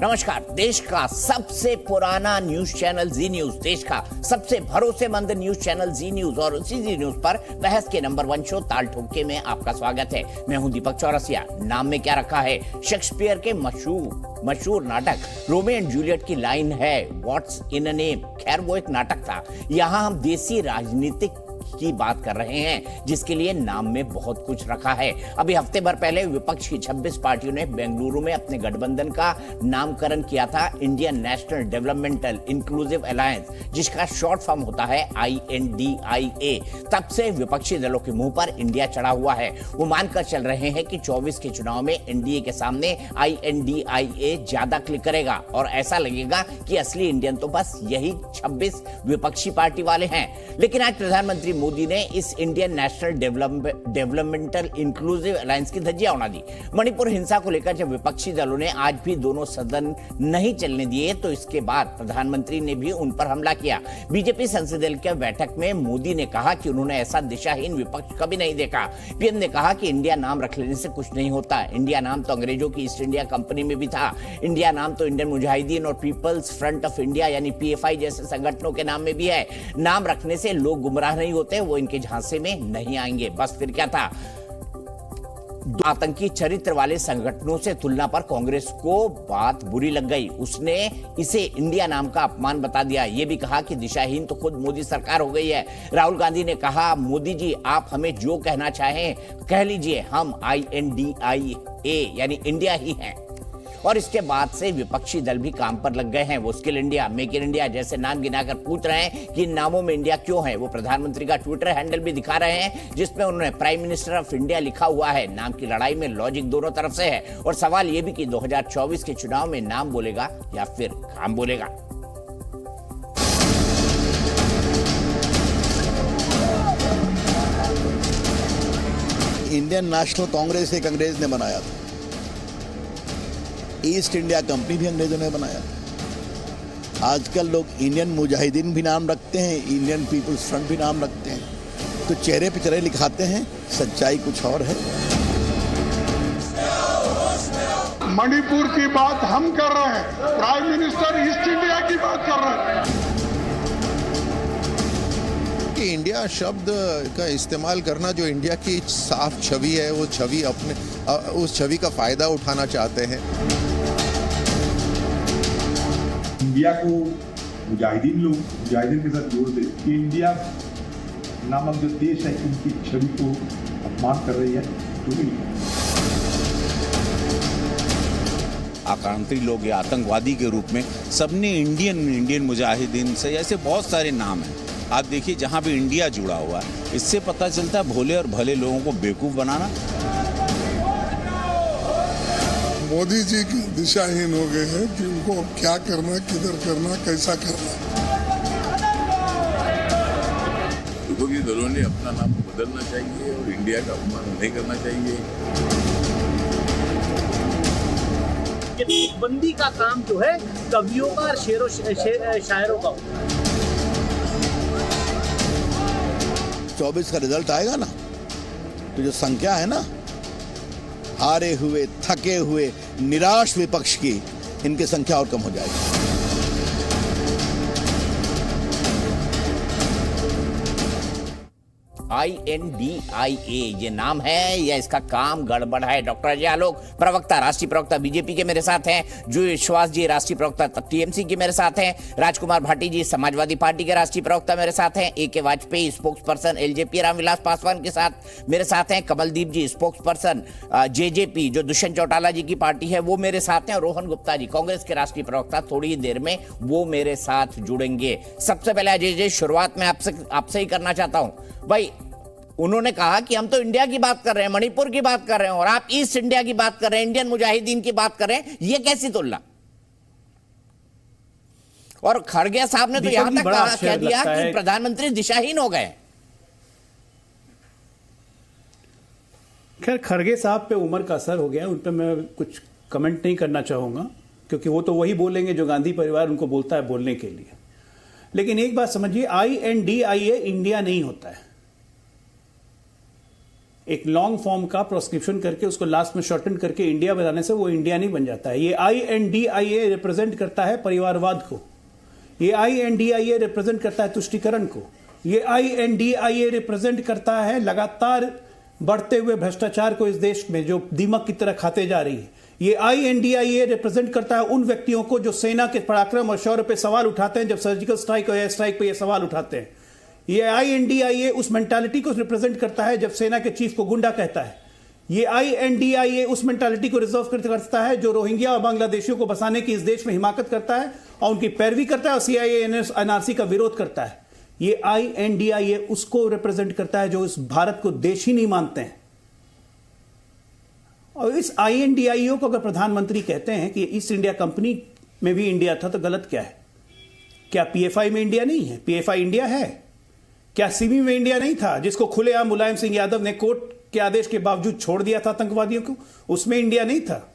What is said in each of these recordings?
नमस्कार। देश का सबसे पुराना न्यूज चैनल जी न्यूज, देश का सबसे भरोसेमंद न्यूज चैनल जी न्यूज और उसी जी न्यूज पर बहस के नंबर 1 शो ताल ठोके में आपका स्वागत है। मैं हूं दीपक चौरसिया। नाम में क्या रखा है? शेक्सपियर के मशहूर नाटक रोमियो एंड जूलियट की लाइन है व्हाट्स इन अ नेम। खैर वो एक नाटक था। यहाँ हम देसी राजनीतिक की बात कर रहे हैं जिसके लिए नाम में बहुत कुछ रखा है। अभी हफ्ते भर पहले विपक्ष की 26 पार्टियों ने बेंगलुरु में अपने गठबंधन का नामकरण किया था Indian national developmental inclusive alliance, जिसका शॉर्ट फॉर्म होता है INDIA। तब से विपक्षी दलों के मुंह पर इंडिया चढ़ा हुआ है। वो मानकर चल रहे हैं कि 24 के चुनाव में एनडीए के सामने INDIA ज्यादा क्लिक करेगा और ऐसा लगेगा कि असली इंडियन तो बस यही 26 विपक्षी पार्टी वाले हैं। लेकिन आज प्रधानमंत्री मोदी ने इस Indian national developmental inclusive alliance की धज्जियां उड़ा दी। मणिपुर हिंसा को लेकर जब विपक्षी दलों ने आज भी दोनों सदन नहीं चलने दिए तो इसके बाद प्रधानमंत्री ने भी उन पर हमला किया। बीजेपी संसदीय दल की बैठक में मोदी ने कहा कि उन्होंने ऐसा दिशाहीन विपक्ष कभी नहीं देखा। पीएम ने कहा कि इंडिया नाम रख लेने से कुछ नहीं होता। इंडिया नाम तो अंग्रेजों की ईस्ट इंडिया कंपनी में भी था। इंडिया नाम तो इंडियन मुजाहिदीन और पीपल्स फ्रंट ऑफ इंडिया यानी PFI जैसे संगठनों के नाम में भी है। नाम रखने से लोग गुमराह नहीं होते, वो इनके झांसे में नहीं आएंगे। बस फिर क्या था? आतंकी चरित्र वाले संगठनों से तुलना पर कांग्रेस को बात बुरी लग गई। उसने इसे इंडिया नाम का अपमान बता दिया। यह भी कहा कि दिशाहीन तो खुद मोदी सरकार हो गई है। राहुल गांधी ने कहा, मोदी जी आप हमें जो कहना चाहें कह लीजिए, हम INDIA यानी इंडिया ही हैं। और इसके बाद से विपक्षी दल भी काम पर लग गए हैं। वो skill India, make in India जैसे नाम गिनाकर पूछ रहे हैं कि इन नामों में इंडिया क्यों है। वो प्रधानमंत्री का ट्विटर हैंडल भी दिखा रहे हैं जिसमें उन्होंने प्राइम मिनिस्टर ऑफ इंडिया लिखा हुआ है। नाम की लड़ाई में लॉजिक दोनों तरफ से है और सवाल यह भी कि 2024 के चुनाव में नाम बोलेगा या फिर काम बोलेगा। इंडियन नेशनल कांग्रेस एक अंग्रेज ने बनाया था। ईस्ट इंडिया कंपनी भी अंग्रेजों ने बनाया। आजकल लोग इंडियन मुजाहिदीन भी नाम रखते हैं, इंडियन पीपल्स फ्रंट भी नाम रखते हैं। तो चेहरे पे चेहरे लिखाते हैं, सच्चाई कुछ और है। मणिपुर की बात हम कर रहे हैं, प्राइम मिनिस्टर ईस्ट इंडिया की बात कर रहे हैं। कि इंडिया शब्द का इस्तेमाल करना, जो इंडिया की साफ छवि है, वो छवि उस छवि का फायदा उठाना चाहते हैं। इंडिया को मुजाहिदीन के साथ जोड़ दे कि इंडिया नामक जो देश है उनकी छवि को अपमान कर रही है। आक्रांती लोग या आतंकवादी के रूप में सबने इंडियन मुजाहिदीन से ऐसे बहुत सारे नाम हैं। आप देखिए जहां भी इंडिया जुड़ा हुआ है, इससे पता चलता है भोले और भले लोगों को बेवकूफ बनाना। मोदी जी की दिशाहीन हो गए हैं कि उनको क्या करना, किधर करना, कैसा करना। विपक्षी दलों ने अपना नाम बदलना चाहिए और इंडिया का अपमान नहीं करना चाहिए। बंदी का काम जो है कवियों का और शायरों का होता है। 24 का रिजल्ट आएगा ना, तो जो संख्या है ना हारे हुए, थके हुए, निराश विपक्ष की, इनकी संख्या और कम हो जाएगी। INDIA ये नाम है या इसका काम गड़बड़ है? डॉक्टर अजय आलोक प्रवक्ता, राष्ट्रीय प्रवक्ता बीजेपी के मेरे साथ हैं। जो विश्वास जी राष्ट्रीय प्रवक्ता TMC के मेरे साथ हैं। राजकुमार भाटी जी समाजवादी पार्टी के राष्ट्रीय प्रवक्ता मेरे साथ हैं। AK Vajpayee spokes person LJP Ramvilas Paswan के साथ मेरे साथ हैं। कमलदीप जी स्पोक्स पर्सन JJP जो दुष्यंत चौटाला जी की पार्टी है वो मेरे साथ हैं। और रोहन गुप्ता जी कांग्रेस के राष्ट्रीय प्रवक्ता थोड़ी ही देर में वो मेरे साथ जुड़ेंगे। सबसे पहले अजय जी शुरुआत में आपसे ही करना चाहता हूं। भाई उन्होंने कहा कि हम तो इंडिया की बात कर रहे हैं, मणिपुर की बात कर रहे हैं और आप ईस्ट इंडिया की बात कर रहे हैं, इंडियन मुजाहिदीन की बात कर रहे हैं। ये कैसी तुलना? और खड़गे साहब ने तो यहां तक कह दिया कि प्रधानमंत्री दिशाहीन हो गए। खैर खड़गे साहब पे उम्र का असर हो गया, उन पर मैं कुछ कमेंट नहीं करना चाहूंगा क्योंकि वो तो वही बोलेंगे जो गांधी परिवार उनको बोलता है बोलने के लिए। लेकिन एक बात समझिए, INDIA इंडिया नहीं होता है। एक लॉन्ग फॉर्म का प्रोस्क्रिप्शन करके उसको लास्ट में शॉर्टन करके इंडिया बनाने से वो इंडिया नहीं बन जाता है। ये INDIA रिप्रेजेंट करता है परिवारवाद को, ये INDIA रिप्रेजेंट करता है तुष्टीकरण को, ये INDIA रिप्रेजेंट करता है लगातार बढ़ते हुए भ्रष्टाचार को इस देश में जो दीमक की तरह खाते जा रही है। ये INDIA रिप्रेजेंट करता है उन व्यक्तियों को जो सेना के पराक्रम और शौर्य पे सवाल उठाते हैं, जब सर्जिकल स्ट्राइक और एयर स्ट्राइक पे ये सवाल उठाते हैं। ये INDIA उस मेंटालिटी को रिप्रेजेंट करता है जब सेना के चीफ को गुंडा कहता है। ये INDIA उस मेंटालिटी को रिजर्व करता है जो रोहिंग्या और बांग्लादेशियों को बसाने की इस देश में हिमाकत करता है और उनकी पैरवी करता है और CIA NRC का विरोध करता है। ये INDIA उसको रिप्रेजेंट करता है जो इस भारत को देश ही नहीं मानते हैं। और इस INDIA को अगर प्रधानमंत्री कहते हैं कि ईस्ट इंडिया कंपनी में भी इंडिया था तो गलत क्या है? क्या PFI में इंडिया नहीं है? PFI इंडिया है। क्या सिमी में इंडिया नहीं था जिसको खुलेआम मुलायम सिंह यादव ने कोर्ट के आदेश के बावजूद छोड़ दिया था आतंकवादियों को? उसमें इंडिया नहीं था।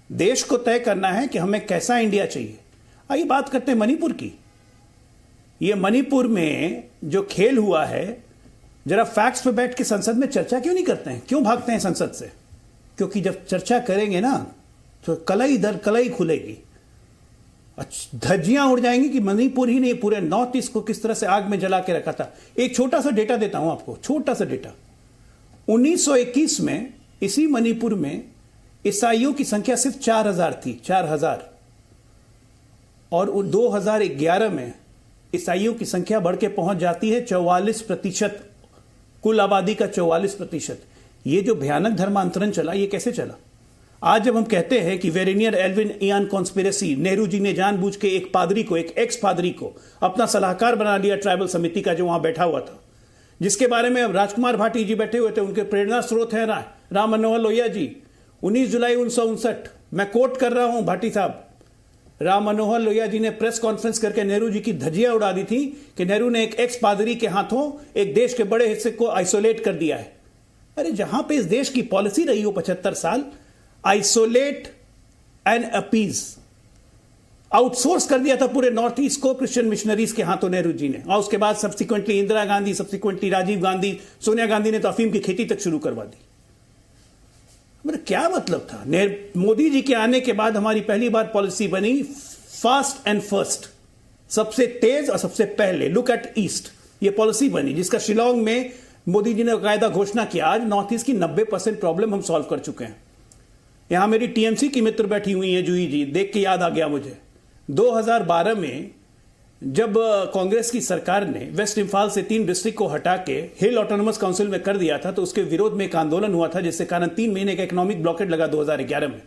देश को तय करना है कि हमें कैसा इंडिया चाहिए। आइए बात करते हैं मणिपुर की। ये मणिपुर में जो खेल हुआ है, जरा फैक्ट्स पे बैठ के संसद में चर्चा क्यों नहीं करते हैं? क्यों भागते हैं संसद से? क्योंकि जब चर्चा करेंगे ना तो कलई दर कलई खुलेगी, धज्जियां उड़ जाएंगी कि मणिपुर ही नहीं पूरे नॉर्थ ईस्ट को किस तरह से आग में जला के रखा था। एक छोटा सा डेटा देता हूं आपको, छोटा सा डेटा। 1921 में इसी मणिपुर में ईसाइयों की संख्या सिर्फ 4000 थी, 4000। और 2011 में ईसाइयों की संख्या बढ़ के पहुंच जाती है 44%, कुल आबादी का 44%। ये जो भयानक धर्मांतरण चला, ये कैसे चला? आज जब हम कहते हैं कि वेरेनियर Alvin Ian conspiracy, Nehru ji ने जानबूझ के एक पादरी को, एक एक्स पादरी को अपना सलाहकार बना लिया ट्राइबल समिति का जो वहां बैठा हुआ था, जिसके बारे में अब राजकुमार भाटी जी बैठे हुए थे, उनके प्रेरणा स्रोत है राम मनोहर लोहिया जी। 19 जुलाई 1959, मैं कोट कर रहा हूं भाटी साहब, राम मनोहर लोहिया जी ने प्रेस कॉन्फ्रेंस करके नेहरू जी की धज्जियां उड़ा दी थी कि नेहरू ने एक एक्स पादरी के हाथों एक देश के बड़े हिस्से को आइसोलेट कर दिया है। अरे जहां पे इस देश की पॉलिसी रही हो 75 साल, आइसोलेट एंड अपीज, आउटसोर्स कर दिया था पूरे नॉर्थ ईस्ट को क्रिश्चियन मिशनरीज के हाथों नेहरू जी ने। और उसके बाद सब्सिक्वेंटली इंदिरा गांधी, सब्सिक्वेंटली राजीव गांधी, सोनिया गांधी ने तो अफीम की खेती तक शुरू करवा दी। मतलब क्या मतलब था? मोदी जी के आने के बाद हमारी पहली बार पॉलिसी बनी फास्ट एंड फर्स्ट, सबसे तेज और सबसे पहले, लुक एट ईस्ट। ये पॉलिसी बनी जिसका शिलोंग में मोदी जी ने कायदा घोषणा किया। आज नॉर्थ ईस्ट की 90% प्रॉब्लम हम सॉल्व कर चुके हैं। यहां मेरी TMC की मित्र बैठी हुई है जूही जी, देख के याद आ गया मुझे 2012 में जब कांग्रेस की सरकार ने वेस्ट इंफाल से 3 डिस्ट्रिक्ट को हटा के हिल ऑटोनोमस काउंसिल में कर दिया था, तो उसके विरोध में एक आंदोलन हुआ था जिससे कारण 3 महीने का इकोनॉमिक ब्लॉकेट लगा 2011 में।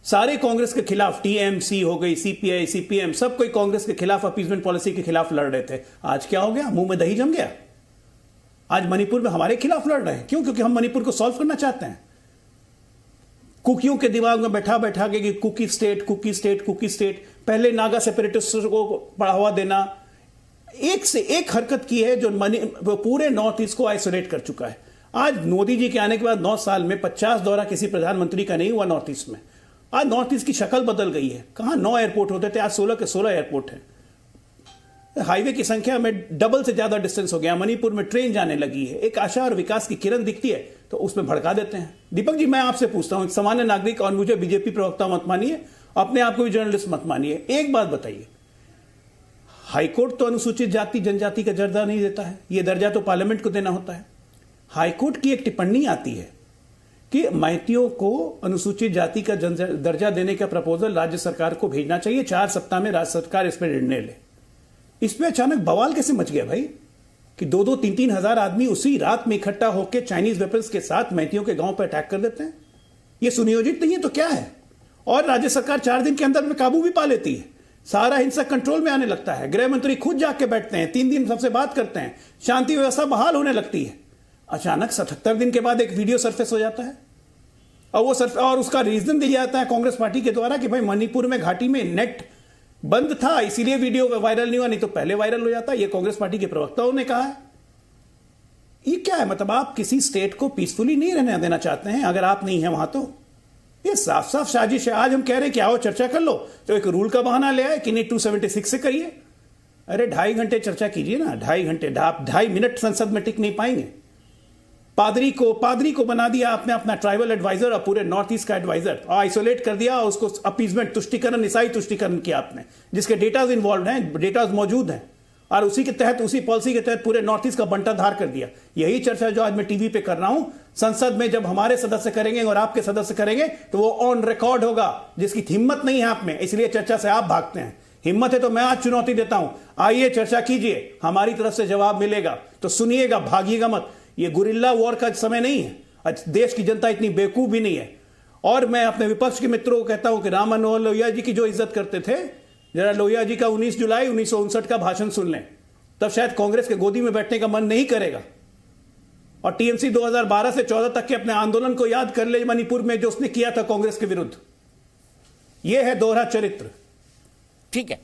सारे कांग्रेस के खिलाफ, TMC हो गई, CPI, CPM, सब कोई कांग्रेस के खिलाफ अपीजमेंट पॉलिसी के खिलाफ लड़ रहे थे। आज क्या हो गया? मुंह में दही जम गया। आज मणिपुर में हमारे खिलाफ लड़ रहे हैं। क्यों? क्योंकि हम मणिपुर को सॉल्व करना चाहते हैं। कुकियों के दिमाग में बैठा बैठा के कि Kuki state, Kuki state, Kuki state, पहले नागा सेपरेटिस्ट को बढ़ावा देना, एक से एक हरकत की है जो पूरे नॉर्थ ईस्ट को आइसोलेट कर चुका है। आज मोदी जी के आने के बाद 9 साल में 50 दौरा किसी प्रधानमंत्री का नहीं हुआ नॉर्थ ईस्ट में। आज नॉर्थ ईस्ट की शक्ल बदल गई है। कहां 9 एयरपोर्ट होते थे, आज 16 के 16 एयरपोर्ट है। हाईवे की संख्या में डबल से ज्यादा डिस्टेंस हो गया। मणिपुर में ट्रेन जाने लगी है। एक आशा और विकास की किरण दिखती है तो उसमें भड़का देते हैं। दीपक जी, मैं आपसे पूछता हूं, एक सामान्य नागरिक, और मुझे बीजेपी प्रवक्ता मत मानिए, अपने आप को भी जर्नलिस्ट मत मानिए, एक बात बताइए, हाईकोर्ट तो अनुसूचित जाति जनजाति का दर्जा नहीं देता है, यह दर्जा तो पार्लियामेंट को देना होता है। हाईकोर्ट की एक टिप्पणी आती है कि मैथियों को अनुसूचित जाति का दर्जा देने का प्रपोजल राज्य सरकार को भेजना चाहिए, 4 सप्ताह में राज्य सरकार इस पर निर्णय ले। इसमें अचानक बवाल कैसे मच गया भाई कि 2-2, 3-3 हजार आदमी उसी रात में इकट्ठा होकर चाइनीज वेपन्स के साथ मैथियों के गांव पर अटैक कर देते हैं? यह सुनियोजित नहीं है तो क्या है? और राज्य सरकार 4 दिन के अंदर में काबू भी पा लेती है। सारा हिंसक कंट्रोल में आने लगता है। गृह मंत्री खुद जाके बैठते हैं, 3 दिन सबसे बात करते हैं, शांति व्यवस्था बहाल होने लगती है। अचानक 77 दिन के बाद एक वीडियो सरफेस हो जाता है और उसका रीजन दिया जाता है कांग्रेस पार्टी के द्वारा कि भाई मणिपुर में घाटी में नेट बंद था इसीलिए वीडियो वायरल नहीं हुआ, नहीं तो पहले वायरल हो जाता। यह कांग्रेस पार्टी के प्रवक्ताओं ने कहा है। ये क्या है? मतलब आप किसी स्टेट को पीसफुली नहीं रहने देना चाहते हैं अगर आप नहीं है वहां तो? ये साफ साफ साजिश है। आज हम कह रहे हैं कि आओ चर्चा कर लो तो एक रूल का बहाना ले आए कि नहीं 276 से करिए। अरे 2.5 घंटे चर्चा कीजिए ना, 2.5 घंटे। आप 2.5 मिनट संसद में टिक नहीं पाएंगे। पादरी को बना दिया आपने अपना ट्राइबल एडवाइजर और पूरे नॉर्थ ईस्ट का एडवाइजर, और आइसोलेट कर दिया और उसको अपीजमेंट, तुष्टिकरण, ईसाई तुष्टिकरण किया आपने, जिसके डेटाज इन्वॉल्व हैं, डेटाज मौजूद हैं, और उसी के तहत, उसी पॉलिसी के तहत पूरे नॉर्थ ईस्ट का बंटाधार कर दिया। यही चर्चा जो आज मैं टीवी पे कर रहा हूं, संसद में जब हमारे सदस्य करेंगे और आपके सदस्य करेंगे तो वो ऑन रिकॉर्ड होगा, जिसकी हिम्मत नहीं है आप में, इसलिए चर्चा से आप भागते हैं। हिम्मत है तो मैं आज चुनौती देता हूं, आइए चर्चा कीजिए, हमारी तरफ से जवाब मिलेगा तो सुनिएगा, भागिएगा मत। ये गुरिल्ला वॉर का समय नहीं है, आज देश की जनता इतनी बेवकूफ भी नहीं है। और मैं अपने विपक्ष के मित्रों को कहता हूं कि राम मनोहर लोहिया जी की जो इज्जत करते थे, जरा लोहिया जी का 19 जुलाई 1959 का भाषण सुन लें, तब शायद कांग्रेस के गोदी में बैठने का मन नहीं करेगा। और टीएमसी 2012 से 14 तक के अपने आंदोलन को याद कर ले, मणिपुर में जो उसने किया था कांग्रेस के विरुद्ध। यह है दोहरा चरित्र। ठीक है,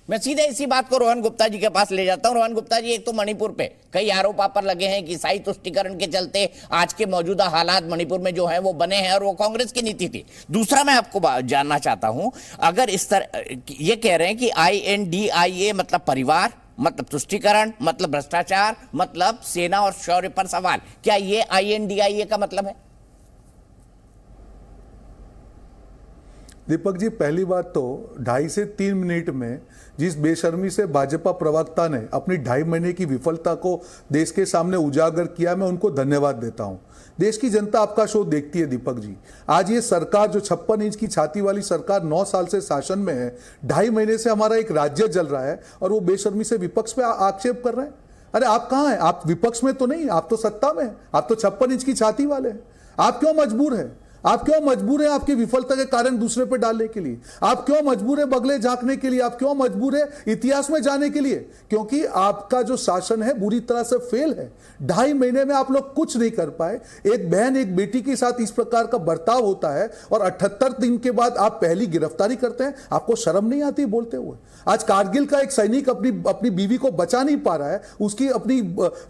मैं सीधे इसी बात को रोहन गुप्ता जी के पास ले जाता हूं। रोहन गुप्ता जी, एक तो मणिपुर पे कई आरोप आप पर लगे हैं कि ईसाई तुष्टिकरण के चलते आज के मौजूदा हालात मणिपुर में जो है वो बने हैं, और वो कांग्रेस की नीति थी। दूसरा मैं आपको जानना चाहता हूं, अगर इस तरह ये कह रहे हैं कि INDIA मतलब परिवार, मतलब तुष्टिकरण, मतलब भ्रष्टाचार, मतलब सेना और शौर्य पर सवाल, क्या ये INDIA का मतलब है? दीपक जी, पहली बात तो 2.5 से 3 मिनट में जिस बेशर्मी से भाजपा प्रवक्ता ने अपनी 2.5 महीने की विफलता को देश के सामने उजागर किया, मैं उनको धन्यवाद देता हूं। देश की जनता आपका शो देखती है दीपक जी। आज ये सरकार जो 56 इंच की छाती वाली सरकार 9 साल से शासन में है, 2.5 महीने से हमारा एक राज्य जल रहा है और वो बेशर्मी से विपक्ष पे आक्षेप कर रहे हैं। अरे आप कहां हैं? आप विपक्ष में तो नहीं, आप तो सत्ता में हैं, आप तो 56 इंच की छाती वाले हैं। आप क्यों मजबूर हैं? आप क्यों मजबूर हैं आपकी विफलता के कारण दूसरे पे डालने के लिए? आप क्यों मजबूर है बगले झांकने के लिए? आप क्यों मजबूर है इतिहास में जाने के लिए? क्योंकि आपका जो शासन है बुरी तरह से फेल है। 2.5 महीने में आप लोग कुछ नहीं कर पाए। एक बहन एक बेटी के साथ इस प्रकार का बर्ताव होता है और 78 दिन के बाद आप पहली गिरफ्तारी करते हैं। आपको शर्म नहीं आती बोलते हुए? आज कारगिल का एक सैनिक अपनी बीवी को बचा नहीं पा रहा है, उसकी अपनी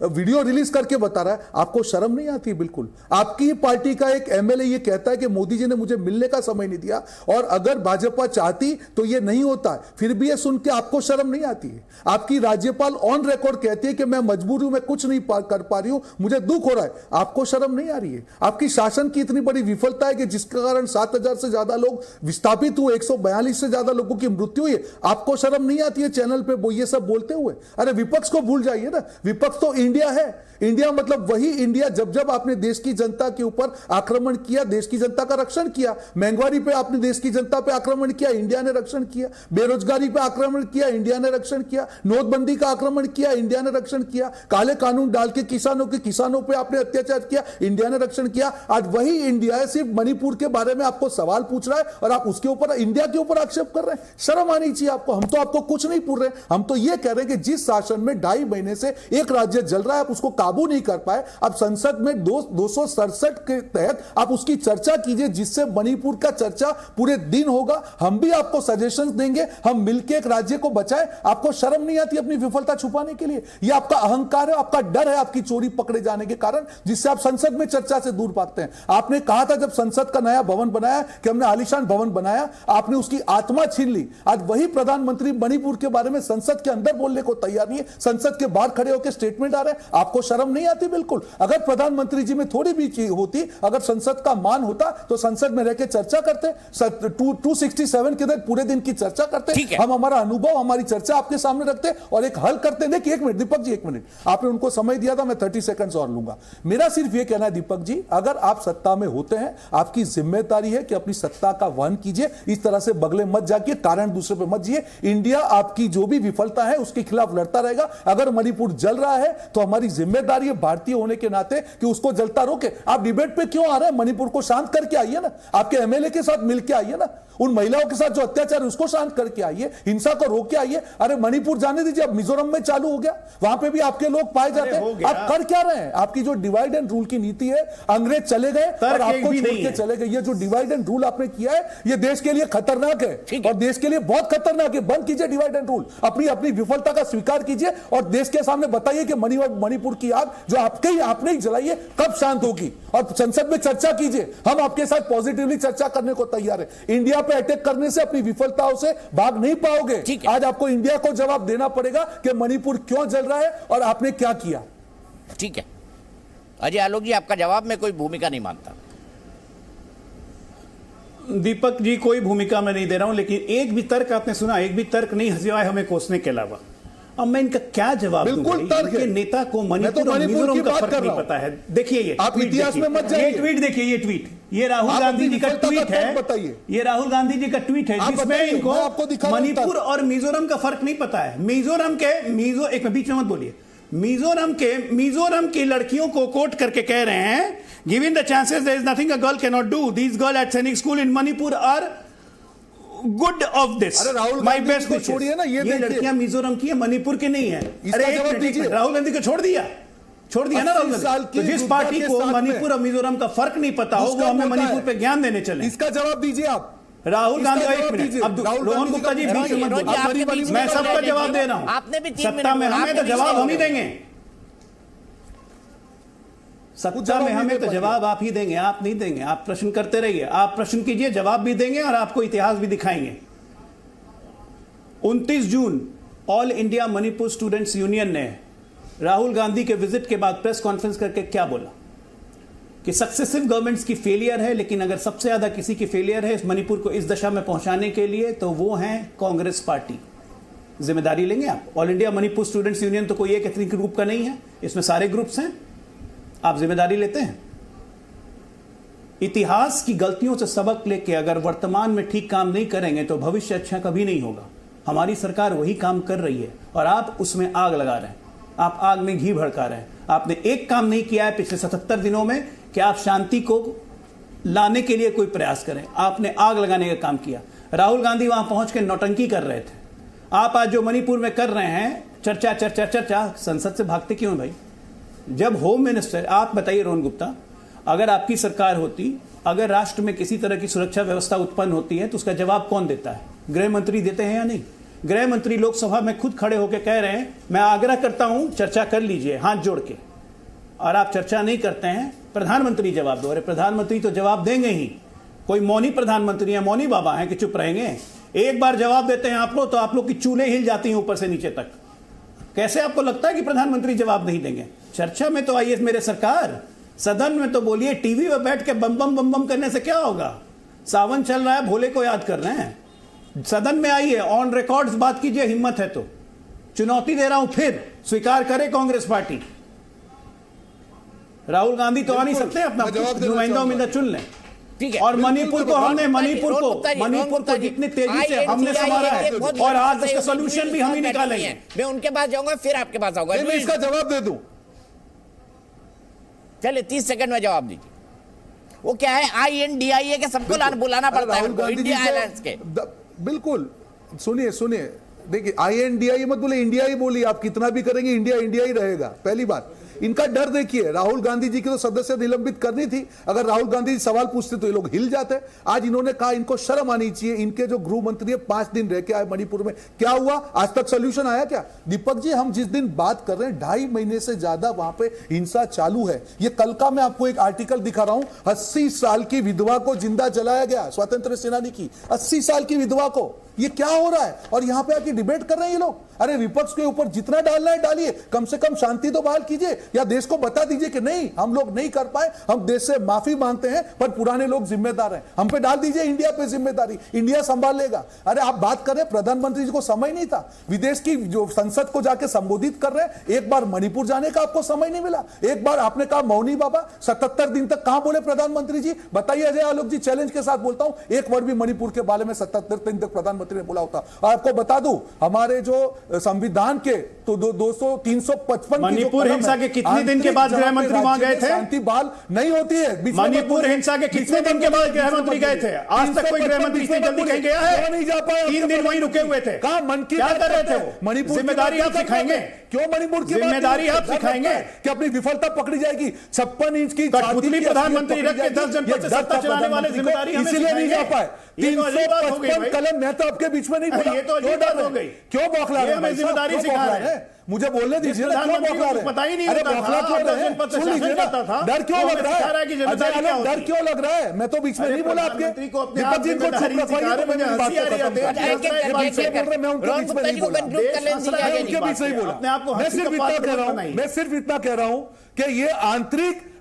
वीडियो रिलीज करके बता रहा है, आपको शर्म नहीं आती? बिल्कुल। आपकी पार्टी का एक MLA ये कहता है कि मोदी जी ने मुझे मिलने का समय नहीं दिया, और अगर भाजपा चाहती तो ये नहीं होता है, फिर भी ये सुन के आपको शर्म नहीं आती है? आपकी राज्यपाल ऑन रिकॉर्ड कहती है कि मैं मजबूर हूं, मैं कुछ नहीं कर पा रही हूं, मुझे दुख हो रहा है। आपको शर्म नहीं आ रही है? आपकी शासन की इतनी बड़ी विफलता है कि जिसके कारण 7,000 से ज्यादा लोग विस्थापित हुए, 142 से ज्यादा लोगों की मृत्यु हुई, आपको शर्म नहीं आती है चैनल पे वो ये सब बोलते हुए? अरे विपक्ष को भूल जाइए ना, विपक्ष तो इंडिया है। इंडिया मतलब वही इंडिया जब आपने देश की जनता के ऊपर आक्रमण किया, देश की जनता का रक्षण किया। महंगाई पे आपने देश की जनता पे आक्रमण किया, इंडिया ने रक्षण किया। बेरोजगारी पे आक्रमण किया, इंडिया ने रक्षण किया। नोटबंदी का आक्रमण किया, इंडिया ने रक्षण किया। काले कानून डाल के किसानों पे आपने अत्याचार किया, इंडिया ने रक्षण किया। आज वही इंडिया है, सिर्फ मणिपुर के बारे में आपको सवाल पूछ रहा है और आप उसके ऊपर, इंडिया के ऊपर आक्षेप कर रहे हैं। शर्म आनी चाहिए आपको। हम तो आपको कुछ नहीं पूछ रहे, हम तो ये कह रहे हैं कि जिस शासन में 2.5 महीने से एक राज्य जल रहा है, आप उसको काबू नहीं कर पाए। अब संसद में 267 के तहत आप उसकी चर्चा कीजिए, जिससे मणिपुर का चर्चा पूरे दिन होगा। हम भी आपको सजेशंस देंगे, हम मिलकर एक राज्य को बचाएं। आपको शर्म नहीं आती अपनी विफलता छुपाने के लिए? ये आपका अहंकार है, आपका डर है आपकी चोरी पकड़े जाने के कारण, जिससे आप संसद में चर्चा से दूर भागते हैं। आपने कहा था जब संसद का नया भवन बनाया कि हमने आलीशान भवन बनाया, आपने उसकी आत्मा छीन ली। आज वही प्रधानमंत्री मणिपुर के बारे में संसद के अंदर बोलने को तैयार नहीं है, संसद के बाहर खड़े होकर स्टेटमेंट आ रहे हैं। आपको शर्म नहीं आती? बिल्कुल। अगर प्रधानमंत्री जी में थोड़ी भी चीज होती, अगर संसद का मान होता तो संसद में रहकर चर्चा करते। 267 के पूरे दिन की चर्चा करते, हम हमारा अनुभव, हमारी चर्चा आपके सामने रखते और एक हल करते। देखिए, एक मिनट दीपक जी, एक मिनट, आपने उनको समय दिया था, मैं 30 सेकंड्स और लूंगा। मेरा सिर्फ ये कहना है दीपक जी, अगर आप सत्ता में होते हैं, आपकी जिम्मेदारी है कि अपनी सत्ता का वहन कीजिए, इस तरह से बगले मत जाइए, कारण दूसरे पे मत जिए। इंडिया आपकी जो भी विफलता है उसके खिलाफ लड़ता रहेगा। अगर मणिपुर जल रहा है तो हमारी जिम्मेदारी है भारतीय होने के नाते कि उसको जलता रोके। आप डिबेट पे क्यों आ रहे हैं? मणिपुर को शांत करके आइए ना, आपके MLA के साथ मिलकर आइए ना, उन महिलाओं के साथ जो अत्याचार है उसको शांत करके आइए, हिंसा को रोक के आइए। अरे मणिपुर जाने दीजिए, अब मिजोरम में चालू हो गया, वहां पे भी आपके लोग पाए जाते हैं। आप कर क्या रहे हैं? आपकी जो डिवाइड एंड रूल की नीति है, अंग्रेज चले गए और आपको छोड़ के चले गए। ये जो डिवाइड एंड रूल आपने किया है, ये देश के लिए खतरनाक है और देश के लिए बहुत खतरनाक है। बंद कीजिए डिवाइड एंड रूल, अपनी विफलता का स्वीकार कीजिए और देश के सामने बताइए कि मणिपुर की आग जो आपने ही जलाई है कब शांत होगी, और संसद में चर्चा कीजिए। हम आपके साथ पॉजिटिवली चर्चा करने को तैयार है। इंडिया पे अटैक करने से, अपनी विफलताओं से भाग नहीं पाओगे। आज आपको इंडिया को जवाब देना पड़ेगा कि मणिपुर क्यों जल रहा है और आपने क्या किया। ठीक है, अजय आलोक जी, आपका जवाब में कोई भूमिका नहीं मानता। दीपक जी, कोई भूमिका मैं नहीं दे रहा हूं, लेकिन एक भी तर्क आपने सुना? एक भी तर्क नहीं सिवाय हमें कोसने के अलावा। अब मैं इनका क्या जवाब दूं? इनके नेता को मणिपुर और मिजोरम का फर्क नहीं पता है। देखिए ये आप इतिहास में मत जाइए। ये ट्वीट देखिए, ये ट्वीट, ये राहुल गांधी जी का ट्वीट है। ये राहुल गांधी जी का ट्वीट है जिसमें इनको मणिपुर और मिजोरम का फर्क नहीं पता है। मिजोरम के एक बीच में मत बोलिए। मिजोरम की लड़कियों को कोट करके कह रहे हैं, given the chances there is nothing a girl can not do, these girl at Sainik school in Manipur are good of this, my best wishes. छोड़िए ना, ये लड़कियां मिजोरम की है, मणिपुर की नहीं है। अरे राहुल गांधी को छोड़ दिया ना राहुल गांधी। तो जिस पार्टी को मणिपुर और मिजोरम का फर्क नहीं पता हो, वो हमें मणिपुर पे ज्ञान देने चले। इसका जवाब दीजिए आप। राहुल गांधी, एक मिनट, अब रोहन गुप्ता जी बीच में मत बोलिए, मैं सबका जवाब दे रहा हूं। आपने भी सत्ता में हमें तो जवाब हम ही देंगे। सत्ता में हमें तो जवाब आप ही देंगे, आप नहीं देंगे। आप प्रश्न करते रहिए, आप प्रश्न कीजिए, जवाब भी देंगे और आपको इतिहास भी दिखाएंगे। 29 जून all India Manipur students union ने राहुल गांधी के विजिट के बाद प्रेस कॉन्फ्रेंस करके क्या बोला कि सक्सेसिव गवर्नमेंट्स की फेलियर है, लेकिन अगर सबसे ज्यादा किसी की फेलियर है इस मणिपुर को इस दशा में पहुंचाने के लिए तो वो है कांग्रेस पार्टी। जिम्मेदारी लेंगे आप? All India Manipur students union तो कोई एक एथनिक ग्रुप का नहीं है, इसमें सारे ग्रुप्स हैं। आप जिम्मेदारी लेते हैं? इतिहास की गलतियों से सबक लेके अगर वर्तमान में ठीक काम नहीं करेंगे तो भविष्य अच्छा कभी नहीं होगा। हमारी सरकार वही काम कर रही है और आप उसमें आग लगा रहे हैं, आप आग में घी भड़का रहे हैं। आपने एक काम नहीं किया है पिछले 77 दिनों में कि आप शांति को लाने के लिए कोई प्रयास करें, आपने आग लगाने का काम किया। राहुल गांधी वहां पहुंच के नौटंकी कर रहे थे। आप आज जो मणिपुर में कर रहे हैं चर्चा चर्चा चर्चा, संसद से भागते क्यों भाई? जब होम मिनिस्टर, आप बताइए रोहन गुप्ता, अगर आपकी सरकार होती, अगर राष्ट्र में किसी तरह की सुरक्षा व्यवस्था उत्पन्न होती है तो उसका जवाब कौन देता है? गृह मंत्री देते हैं या नहीं? गृह मंत्री लोकसभा में खुद खड़े होकर कह रहे हैं मैं आग्रह करता हूं चर्चा कर लीजिए हाथ जोड़ के, और आप चर्चा नहीं करते हैं। प्रधानमंत्री जवाब दो। अरे प्रधानमंत्री तो जवाब देंगे ही, कोई मौनी प्रधानमंत्री है, मौनी बाबा हैं कि चुप रहेंगे? एक बार जवाब देते हैं आप लोग तो आप लोग की चूल्हे हिल जाती हैं ऊपर से नीचे तक। कैसे आपको लगता है कि प्रधानमंत्री जवाब नहीं देंगे? चर्चा में तो आइए मेरे सरकार, सदन में तो बोलिए। टीवी में बैठ के बम बम बम बम करने से क्या होगा? सावन चल रहा है, भोले को याद कर रहे हैं। सदन में आइए, ऑन रिकॉर्ड्स बात कीजिए, हिम्मत है तो। चुनौती दे रहा हूं, फिर स्वीकार करे कांग्रेस पार्टी। राहुल गांधी तो आ नहीं सकते, अपना नुमाइंदा उम्मीदवार चुन लें। ठीक है। और मणिपुर को हमने मणिपुर को जितनी तेजी से हमने संभाला है और आज उसका सोल्यूशन भी हम ही निकालेंगे। मैं उनके पास जाऊंगा, फिर आपके पास आऊंगा। मैं इसका जवाब दे दूं। चलिए 30 सेकंड में जवाब दीजिए। वो क्या है, INDIA के सबको बुलाना पड़ता है इंडिया आइलैंड्स के। बिल्कुल, सुनिए, देखिए INDIA मत बोले, इंडिया ही बोलिए। आप कितना भी करेंगे इंडिया इंडिया ही रहेगा। पहली बात, इनका डर देखिए, राहुल गांधी जी की तो सदस्य निलंबित करनी थी। अगर राहुल गांधी जी सवाल पूछते तो ये लोग हिल जाते। आज इन्होंने कहा इनको शर्म आनी चाहिए। इनके जो गृह मंत्री है 5 दिन रह के आए मणिपुर में, क्या हुआ? आज तक सोल्यूशन आया क्या? दीपक जी, हम जिस दिन बात कर रहे हैं 2.5 महीने से ज्यादा वहां पे हिंसा चालू है। ये कल का मैं आपको एक आर्टिकल दिखा रहा हूं, 80 साल की विधवा को जिंदा जलाया गया, स्वतंत्र सेनानी की 80 साल की विधवा को। ये क्या हो रहा है? और यहां पे आके डिबेट कर रहे हैं ये लोग। अरे विपक्ष के ऊपर जितना डालना है डालिए, कम से कम शांति तो बहाल कीजिए, या देश को बता दीजिए कि नहीं हम लोग नहीं कर पाए, हम देश से माफी मांगते हैं, पर पुराने लोग जिम्मेदार हैं। हम पे डाल दीजिए इंडिया पे जिम्मेदारी, इंडिया संभाल लेगा। अरे आप बात कर रहे हैं, प्रधानमंत्री जी को समय नहीं था, विदेश की जो संसद को जाके संबोधित कर रहे हैं, एक बार मणिपुर जाने का आपको समय नहीं मिला। एक बार आपने कहा मौनी बाबा, 77 दिन तक कहां बोले प्रधानमंत्री जी? बताइए अजय आलोक जी, चैलेंज के साथ बोलता हूं, एक वर्ड भी मणिपुर के बारे में 77 दिन तक प्रधानमंत्री ने बोला होता। आपको बता दूं, हमारे जो संविधान के तो 355 मणिपुर हिंसा के कितने दिन के बाद गृह मंत्री वहां गए थे? शांति बहाल नहीं होती है। मणिपुर हिंसा के कितने दिन के बाद गृह मंत्री गए थे? आज तक कोई गृह मंत्री इतनी जल्दी कहीं गया है? नहीं जा पाया। 3 दिन वहीं रुके हुए थे। कहां मन की क्या कर रहे थे वो? मणिपुर जिम्मेदारी आप सिखाएंगे? क्यों मणिपुर की जिम्मेदारी आप सिखाएंगे कि अपनी विफलता पकड़ी जाएगी? 56 इंच की कठपुतली प्रधानमंत्री रख के 10 जनपद से सत्ता चलाने वाले जिम्मेदारी इसलिए नहीं जा पाए। ये तो अजीब बात हो गई 355 भाई। कलम मैं तो आपके बीच में नहीं बोला। ये तो अजीब क्यों डर बात रहे हो हैं? गई। क्यों बौखला रहे हैं? हमें जिम्मेदारी सिखा रहे हैं। मुझे बोलने दीजिए ना, क्यों प्रधानमंत्री बौखला को रहे हैं? पता ही नहीं अरे होता बौखला था, क्यों रहे हैं? जनपद सुन शासन लीजिए ना, करता था, डर क्यों तो लग हमें रहा सिखा रहा है है? कि जिम्मेदारी अजय क्या आलम, डर होती है। क्यों लग रहा है? मैं तो बीच में अरे नहीं बोला आपके। प्रधानमंत्री को अपने दीपक आप जी को चुप जिम्मेदारी रखवाइए, सिखा तो मैं रहे मेरी हैं, बात को हंसी आ रही है, खत्म देख, करूं। एक- एक- दीपक एक- जी एक- बोल रहे हैं, मैं उनके रोहन बीच में गुप्ता नहीं जी को बोला। कंक्लूड कर लेने दीजिए, आगे उनके बीच नहीं बोला। अपने आप को मैं हंसी सिर्फ का इतना पात्र कह रहा हूं, बनाइए। मैं सिर्फ इतना कह रहा हूं कि ये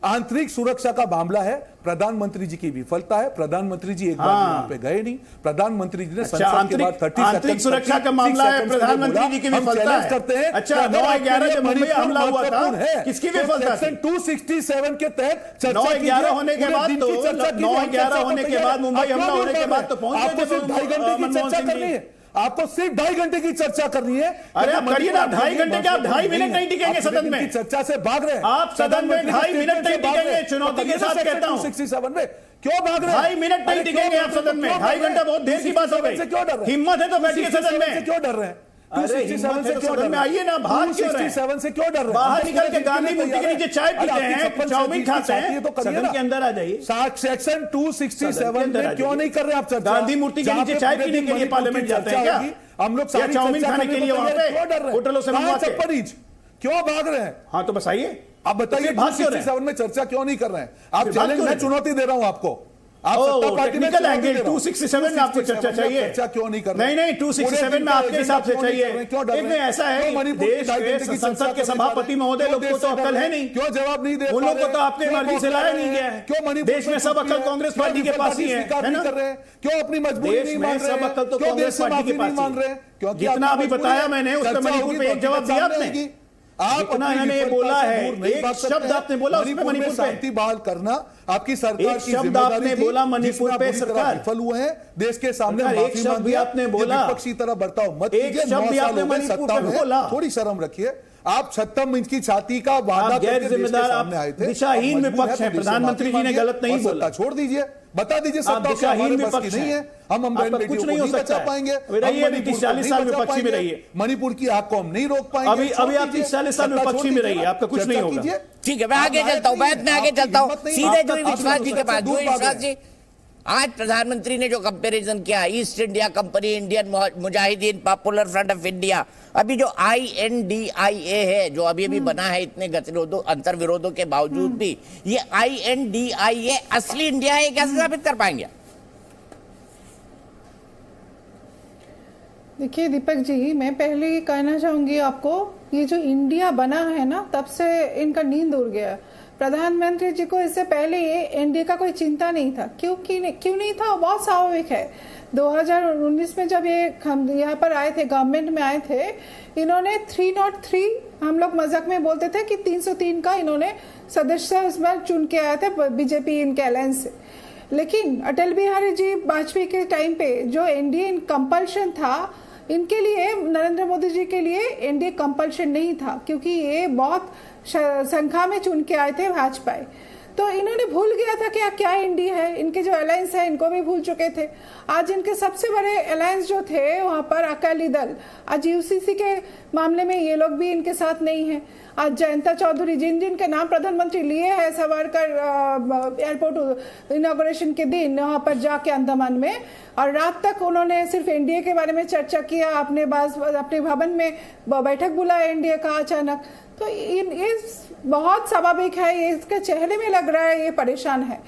आंतरिक सुरक्षा का मामला है। प्रधानमंत्री जी की विफलता है। प्रधानमंत्री जी एक बार भी वहां पे गए नहीं। प्रधानमंत्री जी ने संसद के बाद 30 आंतरिक सुरक्षा का मामला है, प्रधानमंत्री जी की विफलता है। करते हैं। अच्छा, 9/11 जब मुंबई हमला हुआ था, किसकी विफलता थी? सेक्शन 267 के तहत 9/11 होने के बाद तो 9/11 होने के बाद मुंबई हमला होने के बाद तो पहुंच आपको गए सिर्फ 2.5 घंटे की चर्चा करनी है। आपको सिर्फ 2.5 घंटे की चर्चा करनी है। अरे आप करिए ना, 2.5 घंटे क्या, 2.5 मिनट नहीं टिकेंगे सदन में। चर्चा से भाग रहे हैं आप सदन में 2.5 मिनट नहीं टिकेंगे, चुनौती के साथ कहता हूं। 267 में क्यों भाग रहे हैं? 2.5 मिनट नहीं टिकेंगे आप सदन में। 2.5 घंटा बहुत देर की बात हो गई। क्यों डर रहे हैं? हिम्मत है तो बैठिए सदन में। क्यों डर रहे हैं? अरे 267 से क्यों डर रहे हैं? आइए ना, भाग क्यों रहे हैं? 267 से क्यों डर रहे हैं? बाहर निकल के गांधी मूर्ति के नीचे चाय पीते हैं, चाउमीन खाते हैं, तो करिए सदन ना। के अंदर आ जाइए। सेक्शन 267 अंदर आ में क्यों जाइए। नहीं कर रहे आप चर्चा? गांधी मूर्ति के नीचे चाय पीने के लिए पार्लियामेंट जाते हैं क्या? हम लोग या चाउमीन खाने के लिए वहां पे क्यों डर रहे हैं? होटलों से मंगवा के? चप्परीज क्यों भाग रहे हैं? हाँ तो बताइए, आप बताइए, तो भाग क्यों रहे हैं? 267 में चर्चा क्यों नहीं कर रहे हैं? आप फिर भाग चैलेंज, क्यों मैं रहे हैं? चुनौती दे रहा हूं आपको। आप सत्ता पार्टी में टेक्निकल चुनौती एंगल दे रहा हूं। 267 में आपको चर्चा चाहिए। चर्चा क्यों नहीं कर रहे? नहीं नहीं, 267 में आपके हिसाब से चाहिए। क्यों डर रहे एक हैं? ऐसा है, क्यों मणिपुर की देश 2.5 घंटे के की संसद चर्चा के सभापति महोदय लोग को तो अक्ल है नहीं। क्यों जवाब नहीं दे? उन लोग को तो आपके मर्जी से लाया नहीं गया है। क्यों मणिपुर देश में सब अक्ल कांग्रेस पार्टी के पास ही है, स्वीकार है नहीं ना? कर रहे हैं? क्यों अपनी मजबूरी देश नहीं में मान रहे सब हैं? अक्ल तो क्यों कांग्रेस देश से पार्टी माफी के पास नहीं ही मान रहे हैं? क्योंकि जितना आपकी अभी मजबूरी बताया है। मैंने, उस पर चर्चा मणिपुर होगी पे तो एक जवाब हकीकत दिया सामने आपने। आएगी। आप जितना अपनी मैंने विफलता बोला से है, दूर नहीं एक भाग सकते। शब्द आपने बोला उस पे मणिपुर में मणिपुर पे। शांति बहाल करना आपकी सरकार एक की शब्द जिम्मेदारी आपने थी, बोला मणिपुर जिसमें आप पे बुरी तरह सरकार। विफल हुए हैं। देश के सामने सरकार, एक माफी शब्द भी मांगिए। आपने ये बोला। विपक्षी तरह बर्ताव मत एक कीजिए। शब्द 9 भी साल आपने हो गए मणिपुर सत्ता पे में, बोला। थोड़ी शर्म रखिए। आप 56 इंच की छाती का वादा आप गैर करके देश के जिम्मेदार, सामने आए थे। दिशाहीन अब मजबूर विपक्ष है हैं। तो देश से प्रधानमंत्री माफी जी ने मांगिए गलत नहीं और बोला। सत्ता छोड़ दीजिए। बता दीजिए आप सत्ता दिशाहीन हमारे बस विपक्ष की नहीं हैं। है। हम बहन आपका बेटियों कुछ को नहीं हो नहीं बचा सकता है। पाएंगे। अभी रहिए, हम अभी मणिपुर को 30-40 साल नहीं बचा विपक्षी में पाएंगे। रहिए। मणिपुर की आग को हम नहीं रोक पाएंगे। अभी आप 30-40 साल विपक्षी में रहिए, आपका कुछ नहीं होगा। ठीक है, मैं आगे चलता हूं, मैं आगे चलता हूं, सीधे जो विश्वास जी के पास। जो विश्वास जी, आज प्रधानमंत्री ने जो कंपैरिजन किया, east India company, Indian Mujahideen, popular front of India, अभी जो INDIA है जो अभी अभी बना है, इतने गतिरोधों अंतर विरोधों के बावजूद भी, ये INDIA असली इंडिया है, कैसे साबित कर पाएंगे? देखिए दीपक जी, मैं पहले ये कहना चाहूंगी आपको, ये जो इंडिया बना है ना, तब से इनका नींद उड़ गया। प्रधानमंत्री जी को इससे पहले ये एनडीए का कोई चिंता नहीं था। क्यों नहीं था? बहुत स्वाभाविक है। 2019 में जब ये हम यहाँ पर आए थे, गवर्नमेंट में आए थे, इन्होंने 303, हम लोग मजाक में बोलते थे कि 303 का इन्होंने सदस्य उसमें चुन के आए थे, बीजेपी इनके अलायंस से। लेकिन अटल बिहारी जी वाजपेयी के टाइम पे जो एनडीए कंपल्शन था, इनके लिए, नरेंद्र मोदी जी के लिए एनडीए कंपल्शन नहीं था, क्योंकि ये बहुत संख्या में चुन के आए थे भाजपा। तो इन्होंने भूल गया था कि क्या इंडिया है। इनके जो अलायंस है इनको भी भूल चुके थे। आज इनके सबसे बड़े अलायंस जो थे वहां पर अकाली दल, आज यूसीसी के मामले में ये लोग भी इनके साथ नहीं है। आज जयंता चौधरी, जिन के नाम प्रधानमंत्री लिए हैं सावरकर एयरपोर्ट इनॉग्रेशन के दिन वहां पर जाके अंडमान में, और रात तक उन्होंने सिर्फ एनडीए के बारे में चर्चा किया। अपने भवन में बैठक बुलाया एनडीए का अचानक। तो ये बहुत स्वाभाविक है, ये इसके चेहरे में लग रहा है ये परेशान है।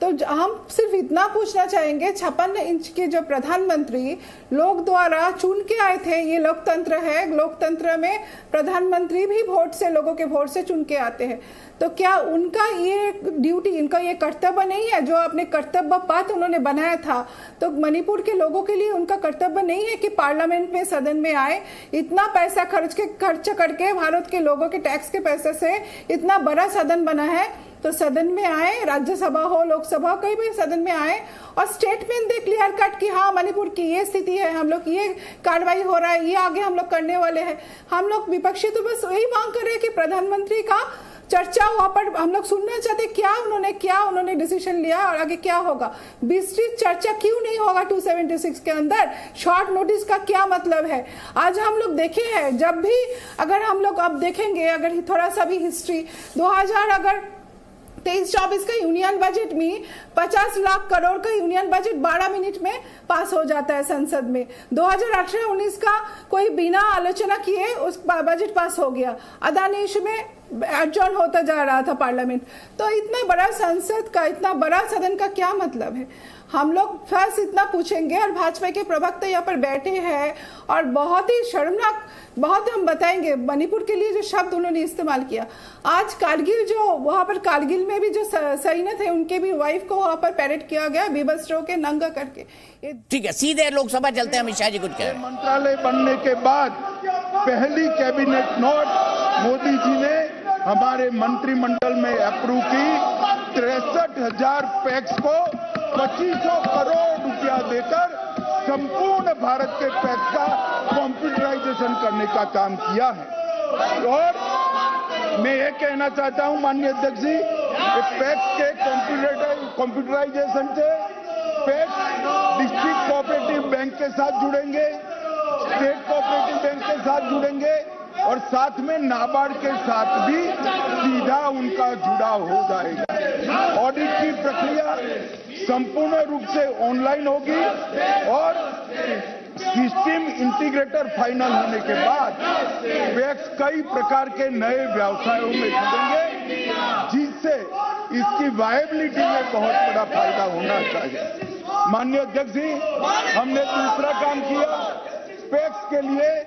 तो हम सिर्फ इतना पूछना चाहेंगे, 56 इंच के जो प्रधानमंत्री लोग द्वारा चुन के आए थे, ये लोकतंत्र है। लोकतंत्र में प्रधानमंत्री भी वोट से, लोगों के वोट से चुन के आते हैं। तो क्या उनका ये ड्यूटी, इनका ये कर्तव्य नहीं है? जो अपने कर्तव्य पथ उन्होंने बनाया था, तो मणिपुर के लोगों के लिए उनका कर्तव्य नहीं है कि पार्लियामेंट में, सदन में आए, इतना पैसा खर्च करके, भारत के लोगों के टैक्स के पैसे से इतना बड़ा सदन बना है, तो सदन में आए, राज्यसभा हो, लोकसभा, कहीं भी सदन में आए और स्टेटमेंट दे क्लियर कट कि हाँ मणिपुर की ये स्थिति है, हम लोग ये कार्रवाई हो रहा है, ये आगे हम लोग करने वाले हैं। हम लोग विपक्षी तो बस वही मांग कर रहे हैं कि प्रधानमंत्री का चर्चा वहां पर हम लोग सुनना चाहते, क्या उन्होंने डिसीजन लिया और आगे क्या होगा। विस्तृत चर्चा क्यों नहीं होगा 276 के अंदर? शॉर्ट नोटिस का क्या मतलब है? आज हम लोग देखे हैं, जब भी अगर हम लोग अब देखेंगे, अगर थोड़ा सा भी हिस्ट्री 2000 अगर 23-24 का यूनियन बजट में 50 लाख करोड़ का यूनियन बजट 12 मिनट में पास हो जाता है संसद में। 2018-19 का कोई बिना आलोचना किए उस बजट पास हो गया। अदानी इशू में एडजॉर्न होता जा रहा था पार्लियामेंट। तो इतना बड़ा संसद का, इतना बड़ा सदन का क्या मतलब है? हम लोग बस इतना पूछेंगे और भाजपा के प्रवक्ता यहाँ पर बैठे हैं और बहुत ही शर्मनाक, बहुत हम बताएंगे मणिपुर के लिए जो शब्द उन्होंने इस्तेमाल किया। आज कारगिल, जो वहां पर कारगिल में भी जो सैनिक थे उनके भी वाइफ को वहां पर पैरेड किया गया बेबस होकर नंगा करके। ठीक है, सीधे लोकसभा चलते हैं। अमित शाह जी कुछ कह रहे हैं। मंत्रालय बनने के बाद पहली कैबिनेट नोट मोदी जी ने हमारे मंत्रिमंडल में अप्रूव की। 63,000 पैक्स को 2500 करोड़ रुपया देकर संपूर्ण भारत के पैक्स का कंप्यूटराइजेशन करने का काम किया है। और मैं ये कहना चाहता हूं माननीय अध्यक्ष जी, पैक्स के कंप्यूटराइजेशन से पैक्स डिस्ट्रिक्ट कोऑपरेटिव बैंक के साथ जुड़ेंगे, स्टेट कोऑपरेटिव बैंक के साथ जुड़ेंगे और साथ में नाबार्ड के साथ भी सीधा उनका जुड़ाव हो जाएगा। ऑडिट की प्रक्रिया संपूर्ण रूप से ऑनलाइन होगी और सिस्टम इंटीग्रेटर फाइनल होने के बाद पैक्स कई प्रकार के नए व्यवसायों में जुड़ेंगे, जिससे इसकी वायबिलिटी में बहुत बड़ा फायदा होना चाहिए। माननीय अध्यक्ष जी, हमने दूसरा काम किया पैक्स के लिए।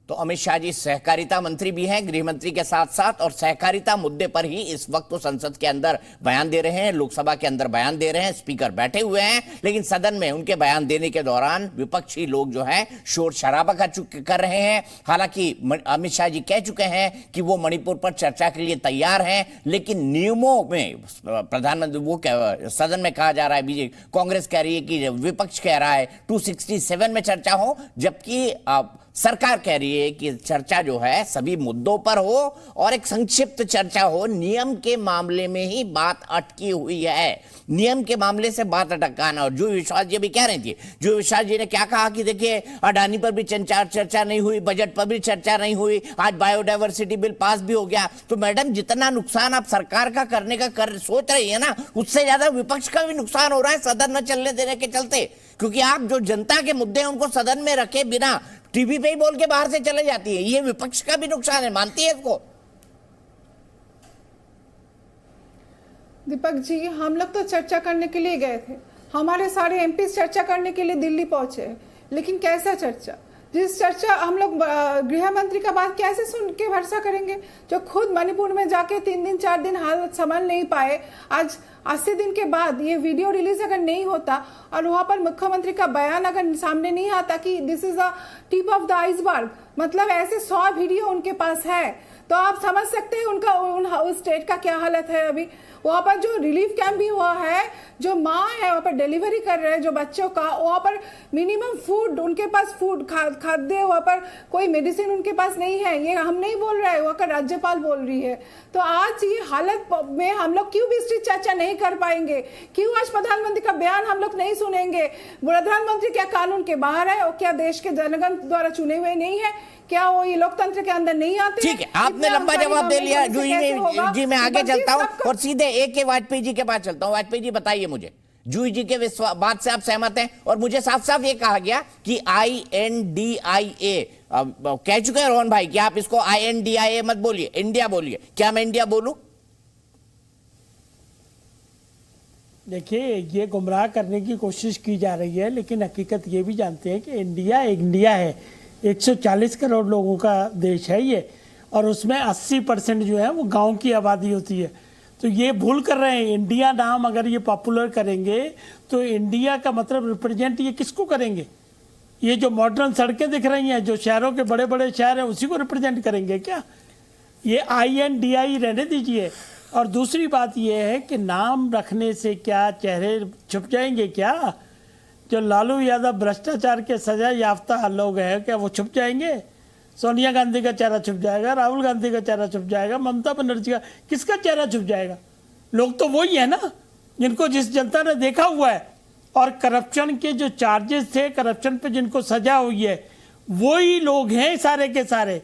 तो अमित शाह जी सहकारिता मंत्री भी हैं, गृह मंत्री के साथ साथ, और सहकारिता मुद्दे पर ही इस वक्त तो संसद के अंदर बयान दे रहे हैं, लोकसभा के अंदर बयान दे रहे हैं। स्पीकर बैठे हुए हैं, लेकिन सदन में उनके बयान देने के दौरान विपक्षी लोग जो है शोर शराबा कर रहे हैं। हालांकि अमित शाह जी कह चुके हैं कि वो मणिपुर पर चर्चा के लिए तैयार हैं, लेकिन नियमों में प्रधानमंत्री वो सदन में कहा जा रहा है, बीजेपी कांग्रेस कह रही है कि विपक्ष कह रहा है 267 में चर्चा हो, जबकि सरकार कह रही है कि चर्चा जो है सभी मुद्दों पर हो और एक संक्षिप्त चर्चा हो। नियम के मामले में ही बात अटकी हुई है, नियम के मामले से बात अटकाना। और जुही विश्वास जी भी कह रही थी, जुही विश्वास जी ने क्या कहा कि देखिए अडानी पर भी चर्चा नहीं हुई, बजट पर भी चर्चा नहीं हुई, आज बायोडायवर्सिटी बिल पास भी हो गया। तो मैडम, जितना नुकसान आप सरकार का करने का सोच रही है ना, उससे ज्यादा विपक्ष का भी नुकसान हो रहा है सदन न चलने देने के चलते, क्योंकि आप जो जनता के मुद्दे हैं उनको सदन में रखे बिना टीवी पे ही बोल के बाहर से चले जाती है। ये विपक्ष का भी नुकसान है, मानती है इसको? दीपक जी, हम लोग तो चर्चा करने के लिए गए थे, हमारे सारे एमपी चर्चा करने के लिए दिल्ली पहुंचे, लेकिन कैसा चर्चा? जिस चर्चा हम लोग गृह मंत्री का बात कैसे सुन के भरोसा करेंगे, जो खुद मणिपुर में जाके 3 दिन 4 दिन हाल संभाल नहीं पाए। आज 80 दिन के बाद ये वीडियो रिलीज अगर नहीं होता और वहां पर मुख्यमंत्री का बयान अगर सामने नहीं आता कि this is a tip of the iceberg, मतलब ऐसे 100 वीडियो उनके पास है, तो आप समझ सकते हैं उनका उस स्टेट का क्या हालत है। अभी वहां पर जो रिलीफ कैंप भी हुआ है, जो माँ है वहां पर डिलीवरी कर रहे हैं जो बच्चों का, वहां पर मिनिमम फूड उनके पास, फूड खाद्य, वहां पर कोई मेडिसिन उनके पास नहीं है। ये हम नहीं बोल रहे हैं, वहां का राज्यपाल बोल रही है। तो आज ये हालत में हम लोग क्यों विस्तृत चर्चा नहीं कर पाएंगे? क्यों आज प्रधानमंत्री का बयान हम लोग नहीं सुनेंगे? प्रधानमंत्री क्या कानून के बाहर है और क्या देश के जनगण द्वारा चुने हुए नहीं है? क्या वो ये लोकतंत्र के अंदर नहीं आते? ठीक है, आपने लंबा जवाब दे लिया जूही जी। मैं आगे चलता हूं और सीधे ए.के. वाजपेयी जी के पास चलता हूं। वाजपेयी जी बताइए मुझे, जूही जी के बात से आप सहमत हैं? और मुझे साफ साफ ये कहा गया कि INDIA कह चुके हैं रोहन भाई कि आप इसको INDIA मत बोलिए, इंडिया बोलिए। क्या मैं इंडिया बोलूं? देखिए, ये गुमराह करने की कोशिश की जा रही है, लेकिन हकीकत ये भी जानते हैं कि इंडिया है, 140 करोड़ लोगों का देश है ये, और उसमें 80% जो है वो गांव की आबादी होती है। तो ये भूल कर रहे हैं। इंडिया नाम अगर ये पॉपुलर करेंगे तो इंडिया का मतलब रिप्रेजेंट ये किसको करेंगे? ये जो मॉडर्न सड़कें दिख रही हैं, जो शहरों के बड़े बड़े शहर हैं, उसी को रिप्रेजेंट करेंगे क्या? ये INDI रहने दीजिए। और दूसरी बात ये है कि नाम रखने से क्या चेहरे छुप जाएंगे क्या? जो लालू यादव भ्रष्टाचार के सजा याफ्ता लोग हैं, क्या वो छुप जाएंगे? सोनिया गांधी का चेहरा छुप जाएगा, राहुल गांधी का चेहरा छुप जाएगा, ममता बनर्जी का, किसका चेहरा छुप जाएगा? लोग तो वही है ना जिनको जिस जनता ने देखा हुआ है। और करप्शन के जो चार्जेस थे, करप्शन पे जिनको सजा हुई है, वही लोग हैं सारे के सारे।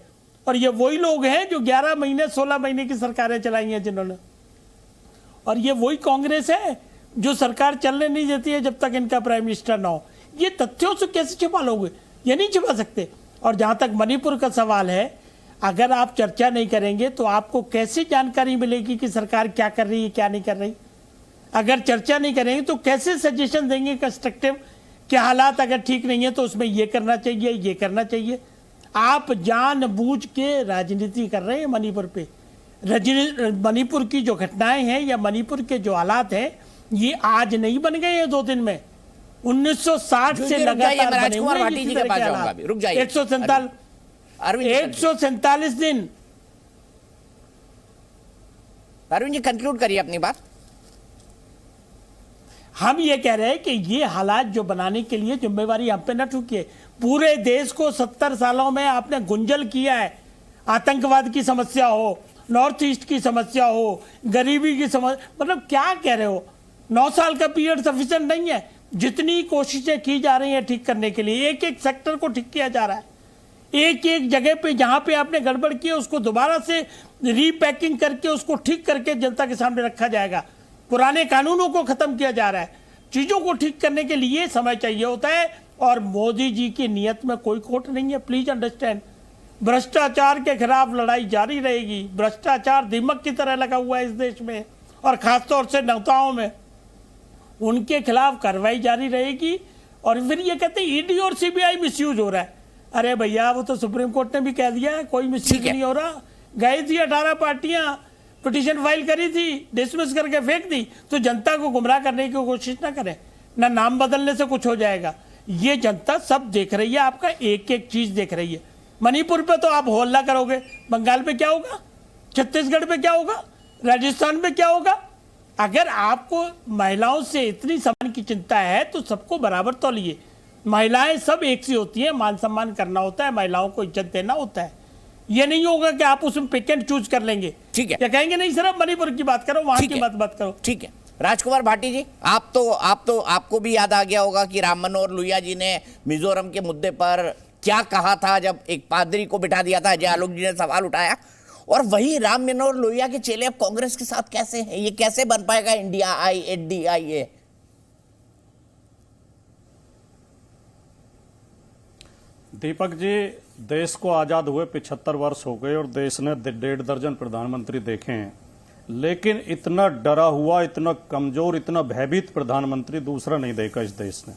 और ये वही लोग हैं जो 11 महीने 16 महीने की सरकारें चलाई हैं जिन्होंने, और ये वही कांग्रेस है जो सरकार चलने नहीं देती है जब तक इनका प्राइम मिनिस्टर ना हो। ये तथ्यों से कैसे छिपा लोगे? ये नहीं छिपा सकते। और जहां तक मणिपुर का सवाल है, अगर आप चर्चा नहीं करेंगे तो आपको कैसे जानकारी मिलेगी कि सरकार क्या कर रही है क्या नहीं कर रही? अगर चर्चा नहीं करेंगे तो कैसे सजेशन देंगे कंस्ट्रक्टिव कि हालात अगर ठीक नहीं है तो उसमें ये करना चाहिए, ये करना चाहिए? आप जानबूझ के राजनीति कर रहे हैं मणिपुर पे। मणिपुर की जो घटनाएं हैं या मणिपुर के जो हालात हैं ये आज नहीं बन गए हैं 2 दिन में। 1960 से लगातार बने हुए हैं इसी तरह के हालात। 147 दिन। अरविंद जी कंक्लूड करिए अपनी बात। हम ये कह रहे हैं कि ये हालात जो बनाने के लिए जिम्मेवारी हम पे न ठुकिए। पूरे देश को 70 सालों में आपने गुंजल किया है। आतंकवाद की समस्या हो, नॉर्थ ईस्ट की समस्या हो, गरीबी की समस्या, मतलब क्या कह रहे हो? 9 साल का पीरियड सफिशिएंट नहीं है? जितनी कोशिशें की जा रही हैं ठीक करने के लिए, एक एक सेक्टर को ठीक किया जा रहा है। एक एक जगह पे जहां पे आपने गड़बड़ की उसको दोबारा से रीपैकिंग करके उसको ठीक करके जनता के सामने रखा जाएगा। पुराने कानूनों को खत्म किया जा रहा है। चीजों को ठीक करने के लिए समय चाहिए होता है और मोदी जी की नीयत में कोई खोट नहीं है। Please understand. भ्रष्टाचार के खिलाफ लड़ाई जारी रहेगी। भ्रष्टाचार दीमक की तरह लगा हुआ है इस देश में और खासतौर से नेताओं में। उनके खिलाफ कार्रवाई जारी रहेगी। और फिर ये कहते हैं ईडी और सीबीआई मिसयूज हो रहा है। अरे भैया वो तो सुप्रीम कोर्ट ने भी कह दिया है कोई मिसयूज नहीं हो रहा। गई थी 18 पार्टियां, पिटीशन फाइल करी थी, डिसमिस करके फेंक दी। तो जनता को गुमराह करने की कोशिश ना करें। ना नाम बदलने से कुछ हो जाएगा। ये जनता सब देख रही है, आपका एक एक चीज देख रही है। मणिपुर पे तो आप हल्ला करोगे, बंगाल पे क्या होगा, छत्तीसगढ़ पे क्या होगा, राजस्थान पे क्या होगा? अगर आपको महिलाओं से इतनी सम्मान की चिंता है तो सबको बराबर तौलिए। महिलाएं सब एक सी होती हैं, मान सम्मान करना होता है, महिलाओं को इज्जत देना होता है। ये नहीं होगा कि आप उसमें पिक एंड चूज कर लेंगे। ठीक है, क्या कहेंगे नहीं सर आप मणिपुर की बात करो, वहां की बात करो। ठीक है राजकुमार भाटी जी, आपको भी याद आ गया होगा कि राम मनोहर लोहिया जी ने मिजोरम के मुद्दे पर क्या कहा था जब एक पादरी को बिठा दिया था। अजय आलोक जी ने सवाल उठाया और वही राम मनोहर लोहिया के चेले अब कांग्रेस के साथ कैसे हैं? ये कैसे बन पाएगा इंडिया INDIA? दीपक जी, देश को आजाद हुए 75 वर्ष हो गए और देश ने 1.5 दर्जन प्रधानमंत्री देखे हैं, लेकिन इतना डरा हुआ, इतना कमजोर, इतना भयभीत प्रधानमंत्री दूसरा नहीं देखा इस देश ने।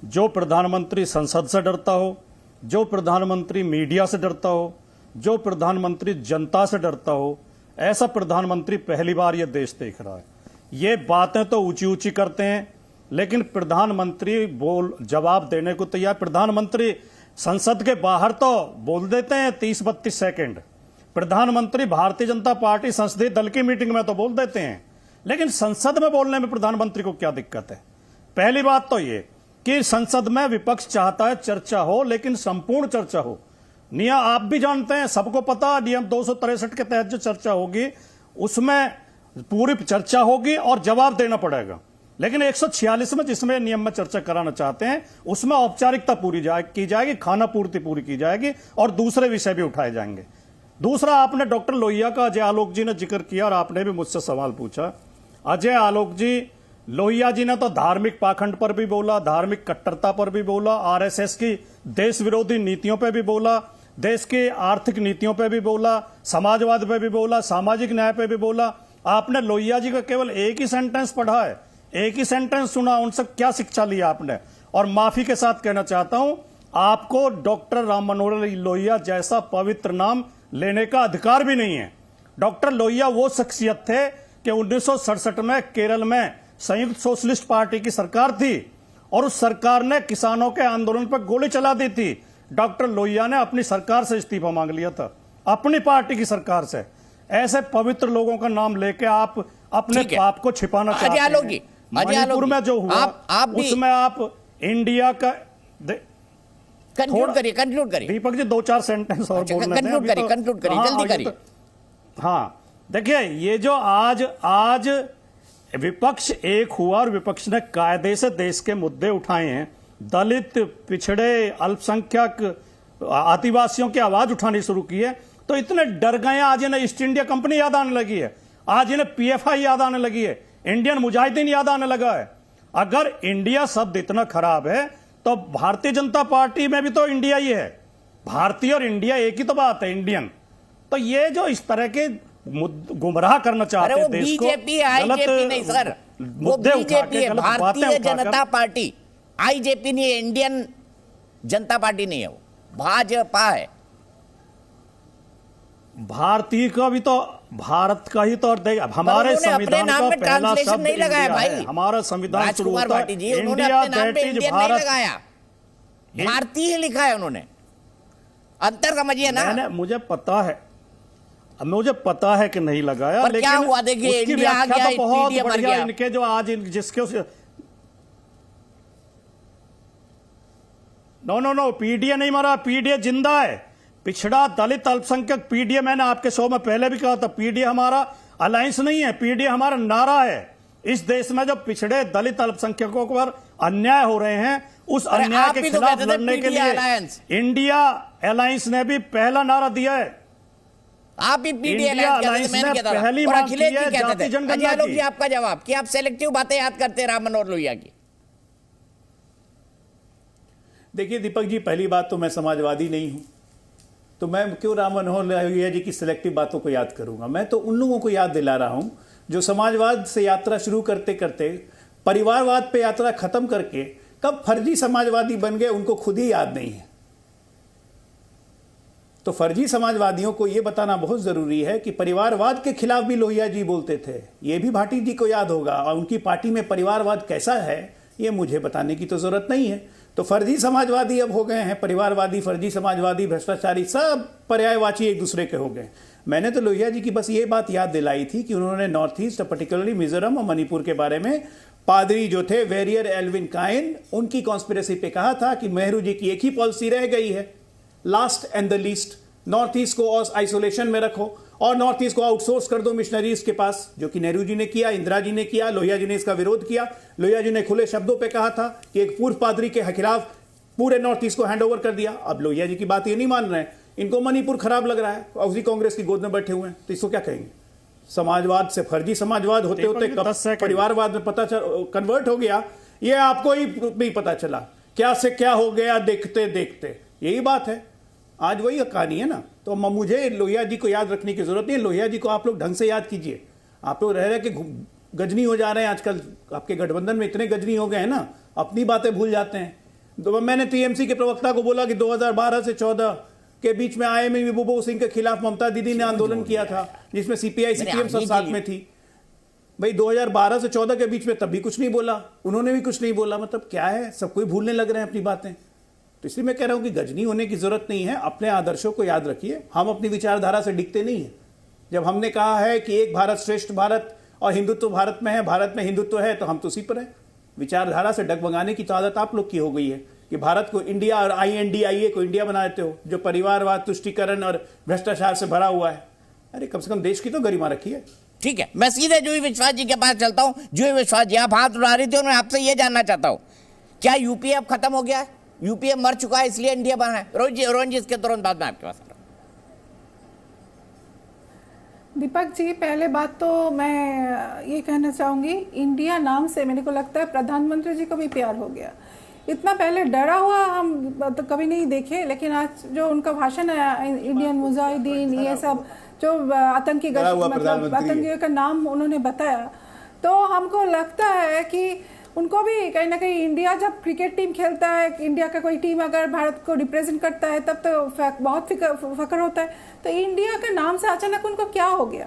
जो प्रधानमंत्री संसद से डरता हो, जो प्रधानमंत्री मीडिया से डरता हो, जो प्रधानमंत्री जनता से डरता हो, ऐसा प्रधानमंत्री पहली बार यह देश देख रहा है। ये बातें तो ऊंची ऊंची करते हैं लेकिन प्रधानमंत्री जवाब देने को तैयार। प्रधानमंत्री संसद के बाहर तो बोल देते हैं 30-32 सेकंड। प्रधानमंत्री भारतीय जनता पार्टी संसदीय दल की मीटिंग में तो बोल देते हैं, लेकिन संसद में बोलने में प्रधानमंत्री को क्या दिक्कत है? पहली बात तो ये कि संसद में विपक्ष चाहता है चर्चा हो, लेकिन संपूर्ण चर्चा हो। नियम आप भी जानते हैं, सबको पता, नियम 263 के तहत जो चर्चा होगी उसमें पूरी चर्चा होगी और जवाब देना पड़ेगा। लेकिन 146 में जिसमें नियम में चर्चा कराना चाहते हैं उसमें औपचारिकता पूरी की जाएगी, खाना पूर्ति पूरी की जाएगी और दूसरे विषय भी उठाए जाएंगे। दूसरा, आपने डॉक्टर लोहिया का अजय आलोक जी ने जिक्र किया और आपने भी मुझसे सवाल पूछा। अजय आलोक जी, लोहिया जी ने तो धार्मिक पाखंड पर भी बोला, धार्मिक कट्टरता पर भी बोला, RSS की देश विरोधी नीतियों पर भी बोला, देश की आर्थिक नीतियों पर भी बोला, समाजवाद पर भी बोला, सामाजिक न्याय पर भी बोला। आपने लोहिया जी का केवल एक ही सेंटेंस पढ़ा है, एक ही सेंटेंस सुना, उनसे क्या शिक्षा लिया आपने? और माफी के साथ कहना चाहता हूं, आपको डॉक्टर राम मनोहर लोहिया जैसा पवित्र नाम लेने का अधिकार भी नहीं है। डॉक्टर लोहिया वो शख्सियत थे कि 1967 में केरल में संयुक्त सोशलिस्ट पार्टी की सरकार थी और उस सरकार ने किसानों के आंदोलन पर गोली चला दी थी। डॉक्टर लोहिया ने अपनी सरकार से इस्तीफा मांग लिया था, अपनी पार्टी की सरकार से। ऐसे पवित्र लोगों का नाम लेके आप अपने पाप को छिपाना चाहते हैं। मणिपुर में जो हुआ उसमें आप इंडिया का कंक्लूड करिए दीपक जी, 2-4 सेंटेंस और बोलने हैं। कंक्लूड करिए जल्दी करिए। हाँ, देखिए, ये जो आज विपक्ष एक हुआ और विपक्ष ने कायदे से देश के मुद्दे उठाए हैं, दलित, पिछड़े, अल्पसंख्यक, आदिवासियों की आवाज उठानी शुरू की है, तो इतने डर गए हैं, आज इन्हें ईस्ट इंडिया कंपनी याद आने लगी है, आज इन्हें पीएफआई याद आने लगी है, इंडियन मुजाहिदीन याद आने लगा है। अगर इंडिया शब्द इतना खराब है तो भारतीय जनता पार्टी में भी तो इंडिया ही है। भारतीय और इंडिया एक ही तो बात है, इंडियन। तो ये जो इस तरह के गुमराह करना चाहते हैं देश को, बीजेपी आईजेपी नहीं सर, वो बीजेपी है, भारतीय जनता पार्टी। आईजेपी नहीं है, इंडियन जनता पार्टी नहीं है, वो भाजपा है। भारतीय का भी तो भारत का ही तो हमारे संविधान का पहला शब्द नहीं लगाया भाई, हमारा संविधान शुरू होता है इंडिया, दैट इज भारत, भारतीय लिखा है उन्होंने। अंतर समझिए ना। मुझे पता है कि नहीं लगाया, लेकिन क्या हुआ देखिए, इंडिया आ गया, तो बहुत मर बढ़िया गया। इनके जो आज जिसके नो पीडीए नहीं मरा, पीडीए जिंदा है। पिछड़ा दलित अल्पसंख्यक पीडीए, मैंने आपके शो में पहले भी कहा था, पीडीए हमारा अलायंस नहीं है, पीडीए हमारा नारा है। इस देश में जो पिछड़े दलित अल्पसंख्यकों पर अन्याय हो रहे हैं, उस अन्याय के खिलाफ लड़ने के लिए इंडिया अलायंस ने भी पहला नारा दिया है। आप भी पीडीए अलायंस ने पहली मांग की है जाति जनगणना की। आपका जवाब कि आप सेलेक्टिव बातें याद करते राम मनोहर लोहिया की। देखिए दीपक जी, पहली बात तो मैं समाजवादी नहीं हूं, तो मैं क्यों राम मनोहर लोहिया जी की सिलेक्टिव बातों को याद करूंगा। मैं तो उन लोगों को याद दिला रहा हूं जो समाजवाद से यात्रा शुरू करते करते परिवारवाद पे यात्रा खत्म करके कब फर्जी समाजवादी बन गए, उनको खुद ही याद नहीं है। तो फर्जी समाजवादियों को यह बताना बहुत जरूरी है कि परिवारवाद के खिलाफ भी लोहिया जी बोलते थे, यह भी भाटी जी को याद होगा। और उनकी पार्टी में परिवारवाद कैसा है यह मुझे बताने की तो जरूरत नहीं है। तो फर्जी समाजवादी अब हो गए हैं, परिवारवादी, फर्जी समाजवादी, भ्रष्टाचारी, सब पर्यायवाची एक दूसरे के हो गए। मैंने तो लोहिया जी की बस ये बात याद दिलाई थी कि उन्होंने नॉर्थ ईस्ट, पर्टिकुलरली मिजोरम और मणिपुर के बारे में पादरी जो थे वेरियर एल्विन काइन, उनकी कॉन्स्पिरेसी पे कहा था कि नेहरू जी की एक ही पॉलिसी रह गई है, last and the least. North east को आइसोलेशन में रखो और नॉर्थ ईस्ट को आउटसोर्स कर दो मिशनरीज के पास, जो कि नेहरू जी ने किया, इंदिरा जी ने किया। लोहिया जी ने इसका विरोध किया। लोहिया जी ने खुले शब्दों पे कहा था कि एक पूर्व पादरी के खिलाफ पूरे नॉर्थ ईस्ट को हैंडओवर कर दिया। अब लोहिया जी की बात ये नहीं मान रहे हैं, इनको मणिपुर खराब लग रहा है, उसी कांग्रेस की गोद में बैठे हुए हैं, तो इसको क्या कहेंगे? समाजवाद से फर्जी समाजवाद होते होते कब परिवारवाद में पता कन्वर्ट हो गया, ये आपको ही नहीं पता चला। क्या से क्या हो गया देखते देखते, यही बात है। आज वही कहानी है ना। तो मुझे लोहिया जी को याद रखने की जरूरत नहीं है। लोहिया जी को आप लोग ढंग से याद कीजिए। आप लोग रह रहे कि गजनी हो जा रहे हैं आजकल, आपके गठबंधन में इतने गजनी हो गए हैं ना, अपनी बातें भूल जाते हैं। तो मैंने टीएमसी के प्रवक्ता को बोला कि 2012 से 14 के बीच में आईएमए महबूबा सिंह के खिलाफ ममता दीदी ने आंदोलन किया था, जिसमें सीपीआई सीपीएम सब साथ में थी। भाई 2012 से 14 के बीच में तब भी कुछ नहीं बोला, उन्होंने भी कुछ नहीं बोला। मतलब क्या है, सब कोई भूलने लग रहे हैं अपनी बातें। तो इसलिए मैं कह रहा हूं कि गजनी होने की जरूरत नहीं है, अपने आदर्शों को याद रखिए। हम अपनी विचारधारा से डिगते नहीं है। जब हमने कहा है कि एक भारत श्रेष्ठ भारत और हिंदुत्व भारत में है, भारत में हिंदुत्व है, तो हम तो उसी पर है। विचारधारा से डगमगाने की तो आदत आप लोग की हो गई है कि भारत को इंडिया और INDIA को इंडिया बना देते हो, जो परिवारवाद, तुष्टीकरण और भ्रष्टाचार से भरा हुआ है। अरे कम से कम देश की तो गरिमा रखिए। ठीक है, मैं सीधे जूही विश्वास जी के पास चलता हूं। जूही विश्वास जी, आप हाथ उठा रही थी और मैं आपसे ये जानना चाहता हूं, क्या यूपीए अब खत्म हो गया है? यूपीए मर चुका है इसलिए इंडिया बना है? रोहन जी इसके तुरंत बाद में आपके पास। दीपक जी, पहले बात तो मैं ये कहना चाहूंगी, इंडिया नाम से मेरे को लगता है प्रधानमंत्री जी को भी प्यार हो गया। इतना पहले डरा हुआ हम तो कभी नहीं देखे, लेकिन आज जो उनका भाषण है, इंडियन मुजाहिदीन, ये सब जो आतंकी मतलब आतंकियों का नाम उन्होंने बताया, तो हमको लगता है कि उनको भी कहीं ना कहीं, इंडिया जब क्रिकेट टीम खेलता है, इंडिया का कोई टीम अगर भारत को रिप्रेजेंट करता है, तब तो बहुत फक्र होता है। तो इंडिया के नाम से अचानक उनको क्या हो गया?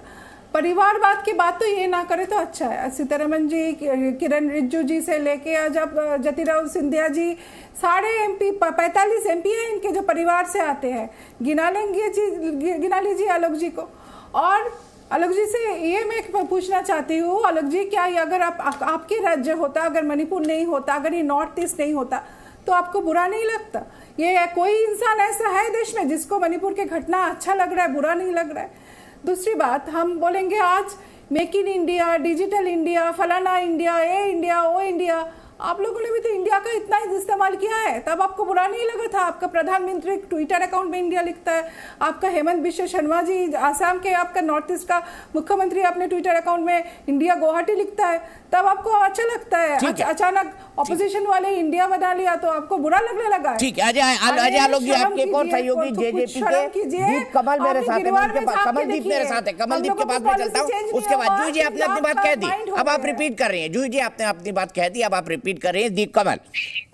परिवारवाद की बात तो ये ना करे तो अच्छा है। सीतारमन जी, किरण रिजिजू जी से लेके जब ज्योतिराव सिंधिया जी, सारे MP 45 MP हैं इनके जो परिवार से आते हैं। गिना लीजिए आलोक जी को। और आलोक जी से ये मैं पूछना चाहती हूँ, आलोक जी, क्या अगर आपके राज्य होता, अगर मणिपुर नहीं होता, अगर ये नॉर्थ ईस्ट नहीं होता, तो आपको बुरा नहीं लगता? ये कोई इंसान ऐसा है देश में जिसको मणिपुर की घटना अच्छा लग रहा है, बुरा नहीं लग रहा है? दूसरी बात, हम बोलेंगे आज make in India, digital India, फलाना इंडिया, ये इंडिया, वो इंडिया। आप लोगों ने भी तो इंडिया का इतना ही इस्तेमाल किया है, तब आपको बुरा नहीं लगा था। आपका प्रधानमंत्री ट्विटर अकाउंट में इंडिया लिखता है, आपका हेमंत बिश्व शर्मा जी आसाम के, आपका नॉर्थ ईस्ट का मुख्यमंत्री अपने ट्विटर अकाउंट में इंडिया गुवाहाटी लिखता है, तब आपको अच्छा लगता है। अचानक ऑपोजिशन वाले इंडिया बना लिया तो आपको बुरा लगने लगा। ठीक है, अजय आलोक जी, आपके एक और सहयोगी जेजेपी के दीप कमल मेरे साथ है, कमलदीप मेरे साथ है, कमलदीप के पास मैं चलता हूँ। उसके बाद जूही जी आपने अपनी बात कह दी, अब आप रिपीट कर रहे हैं। जूही जी आपने अपनी बात कह दी, अब आप रिपीट कर रहे हैं। दीप कमल,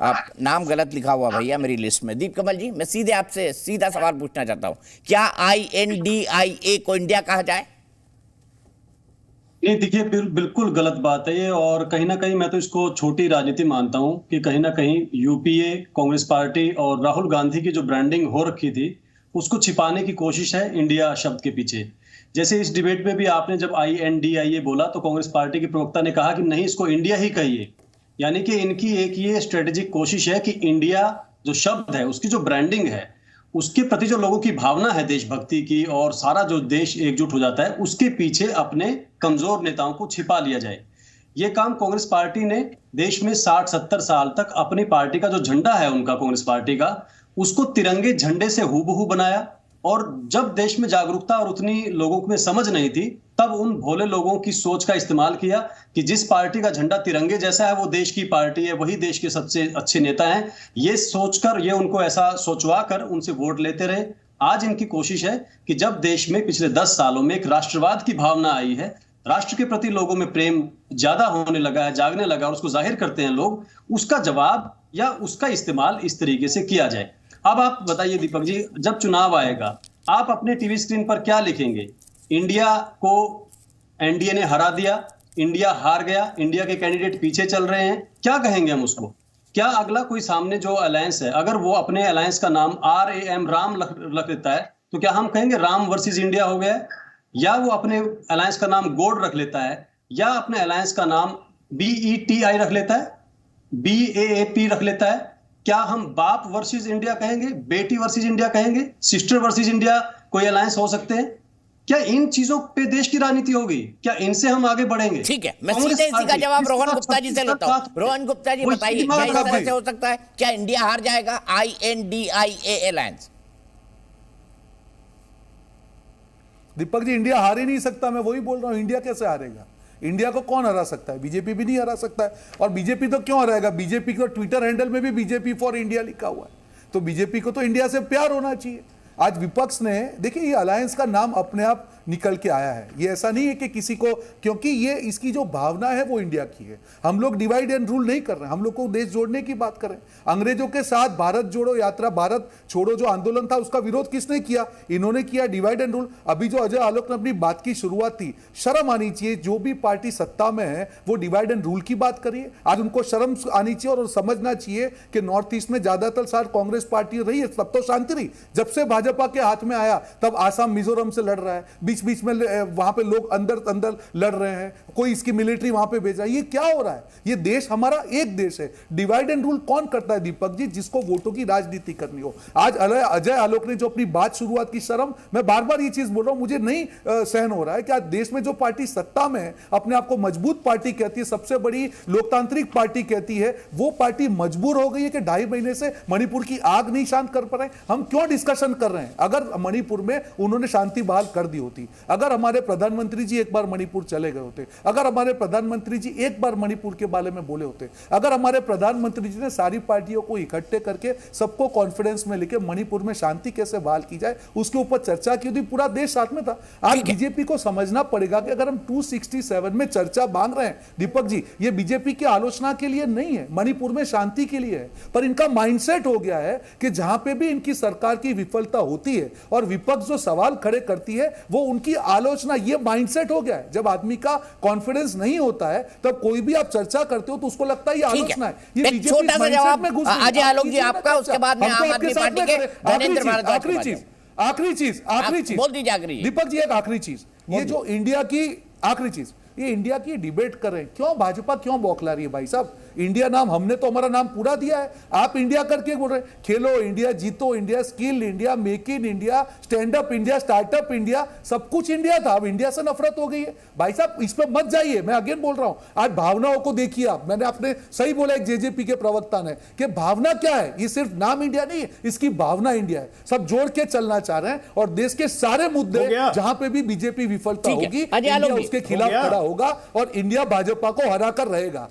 आप नाम गलत लिखा हुआ भैया मेरी लिस्ट में। दीप कमल जी, मैं सीधे आपसे सीधा सवाल पूछना चाहता हूँ, क्या INDIA को इंडिया कहा जाए? नहीं, देखिए बिल्कुल गलत बात है ये, और कहीं ना कहीं मैं तो इसको छोटी राजनीति मानता हूं कि कहीं ना कहीं यूपीए, कांग्रेस पार्टी और राहुल गांधी की जो ब्रांडिंग हो रखी थी उसको छिपाने की कोशिश है इंडिया शब्द के पीछे। जैसे इस डिबेट में भी आपने जब INDIA बोला तो कांग्रेस पार्टी के प्रवक्ता ने कहा कि नहीं, इसको इंडिया ही कहिए, यानी कि इनकी एक ये स्ट्रेटेजिक कोशिश है कि इंडिया जो शब्द है उसकी जो ब्रांडिंग है उसके प्रति जो लोगों की भावना है देशभक्ति की और सारा जो देश एकजुट हो जाता है उसके पीछे अपने कमजोर नेताओं को छिपा लिया जाए। ये काम कांग्रेस पार्टी ने देश में 60-70 साल तक अपनी पार्टी का जो झंडा है उनका, कांग्रेस पार्टी का, उसको तिरंगे झंडे से हूबहू बनाया। और जब देश में जागरूकता और उतनी लोगों में समझ नहीं थी तब उन भोले लोगों की सोच का इस्तेमाल किया कि जिस पार्टी का झंडा तिरंगे जैसा है वो देश की पार्टी है, वही देश के सबसे अच्छे नेता हैं। ये सोचकर, ये उनको ऐसा सोचवा कर उनसे वोट लेते रहे। आज इनकी कोशिश है कि जब देश में पिछले 10 सालों में एक राष्ट्रवाद की भावना आई है, राष्ट्र के प्रति लोगों में प्रेम ज्यादा होने लगा है, जागने लगा और उसको जाहिर करते हैं लोग, उसका जवाब या उसका इस्तेमाल इस तरीके से किया जाए। अब आप बताइए दीपक जी, जब चुनाव आएगा आप अपने टीवी स्क्रीन पर क्या लिखेंगे? इंडिया को एनडीए ने हरा दिया, इंडिया हार गया, इंडिया के कैंडिडेट पीछे चल रहे हैं, क्या कहेंगे हम उसको? क्या अगला कोई सामने जो अलायंस है, अगर वो अपने अलायंस का नाम RAM राम रख देता है तो क्या हम कहेंगे राम वर्सेस इंडिया हो गया है? या वो अपने अलायंस का नाम गोड रख लेता है, या अपने अलायंस का नाम BETI रख लेता है, BAAP रख लेता है, क्या हम बाप वर्सेस इंडिया कहेंगे, बेटी वर्सेस इंडिया कहेंगे, सिस्टर वर्सेस इंडिया कोई अलायंस हो सकते हैं? क्या इन चीजों पे देश की राजनीति होगी? क्या इनसे हम आगे बढ़ेंगे? ठीक है, मैं सीधे इसी का जवाब रोहन गुप्ता जी से लेता हूं। रोहन गुप्ता जी बताइए, क्या इस तरह से हो सकता है? क्या इंडिया हार जाएगा INDIA alliance? Deepak ji, India हार ही नहीं सकता, मैं वही बोल रहा हूं। इंडिया कैसे हारेगा? इंडिया को कौन हरा सकता है? बीजेपी भी नहीं हरा सकता है। और बीजेपी तो क्यों हराएगा? बीजेपी को ट्विटर हैंडल में भी बीजेपी फॉर इंडिया लिखा हुआ है, तो बीजेपी को तो इंडिया से प्यार होना चाहिए। आज विपक्ष ने, देखिए, ये अलायंस का नाम अपने आप निकल के आया है, ये ऐसा नहीं है कि किसी को, क्योंकि ये इसकी जो भावना है वो इंडिया की है। हम लोग डिवाइड एंड रूल नहीं कर रहे हैं, हम लोग को देश जोड़ने की बात कर रहे हैं। अंग्रेजों के साथ भारत जोड़ो यात्रा, भारत छोड़ो जो आंदोलन था उसका विरोध किसने किया? इन्होंने किया, डिवाइड एंड रूल। अभी जो अजय आलोक ने अपनी बात की शुरुआत थी, शर्म आनी चाहिए, जो भी पार्टी सत्ता में है वो डिवाइड एंड रूल की बात करिए। आज उनको शर्म आनी चाहिए और समझना चाहिए कि नॉर्थ ईस्ट में ज्यादातर साल कांग्रेस पार्टी रही है, तब तो शांति रही। जब से भाजपा के हाथ में आया तब आसाम मिजोरम से लड़ रहा है, बीच बीच में वहां पे लोग अंदर लड़ रहे हैं, कोई इसकी मिलिट्री वहां पे भेज रहा है। ये क्या हो रहा है? ये देश हमारा एक देश है। डिवाइड एंड रूल कौन करता है दीपक जी? जिसको वोटों की राजनीति करनी हो। आज अजय आलोक ने जो अपनी बात शुरुआत की, शर्म, मैं बार बार ये चीज बोल रहा हूं, मुझे नहीं सहन हो रहा है कि आज देश में जो पार्टी सत्ता में है, अपने आप को मजबूत पार्टी कहती है, सबसे बड़ी लोकतांत्रिक पार्टी कहती है, वो पार्टी मजबूर हो गई है कि 2.5 महीने से मणिपुर की आग नहीं शांत कर पा रहे। हम क्यों डिस्कशन कर रहे हैं? अगर मणिपुर में उन्होंने शांति बहाल कर दी होती, अगर हमारे प्रधानमंत्री जी एक बार मणिपुर चले गए होते, अगर हमारे प्रधानमंत्री जी एक बार मणिपुर के बारे में बोले होते, अगर हमारे प्रधानमंत्री जी ने सारी पार्टियों को इकट्ठे करके सबको कॉन्फ्रेंस में लेके मणिपुर में शांति कैसे बहाल की जाए उसके ऊपर चर्चा की होती, पूरा देश साथ में था। आज बीजेपी को समझना पड़ेगा कि अगर हम 267 में चर्चा मांग रहे हैं दीपक जी, ये बीजेपी की आलोचना के लिए नहीं है, मणिपुर में शांति के लिए है। पर इनका माइंडसेट हो गया है कि जहां पे भी इनकी सरकार की विफलता होती है और विपक्ष जो सवाल खड़े करती है वो उनकी आलोचना, ये माइंडसेट हो गया है। जब आदमी का कॉन्फिडेंस नहीं होता है तब कोई भी आप चर्चा करते हो तो उसको लगता है ये आलोचना है। ये बीजेपी छोटा सा जवाब अजय आलोक जी आपका, उसके बाद में आम आदमी पार्टी के धर्मेंद्र भारद्वाज। आखिरी चीज बोल दीजिए, आखिरी दीपक जी, एक आखिरी चीज, ये जो इंडिया की आखिरी चीज, ये इंडिया की डिबेट कर रहे हैं, क्यों भाजपा क्यों बौखला रही है भाई साहब? इंडिया नाम हमने तो हमारा नाम पूरा दिया है, आप इंडिया करके बोल रहे हैं। खेलो इंडिया, जीतो India, skill India, make in India, stand up India, startup India, सब कुछ इंडिया था। अब इंडिया से नफरत हो गई है। भाई साहब इस पर मत जाइए, मैं अगेन बोल रहा हूं। आज भावनाओं को देखिए आप, मैंने आपने सही बोला एक जेजेपी के प्रवक्ता ने कि भावना क्या है, ये सिर्फ नाम इंडिया नहीं है, इसकी भावना इंडिया है। सब जोड़ के चलना चाह रहे हैं और देश के सारे मुद्दे जहां पे भी बीजेपी विफलता होगी, इंडिया उसके खिलाफ खड़ा होगा और इंडिया भाजपा को हरा कर रहेगा।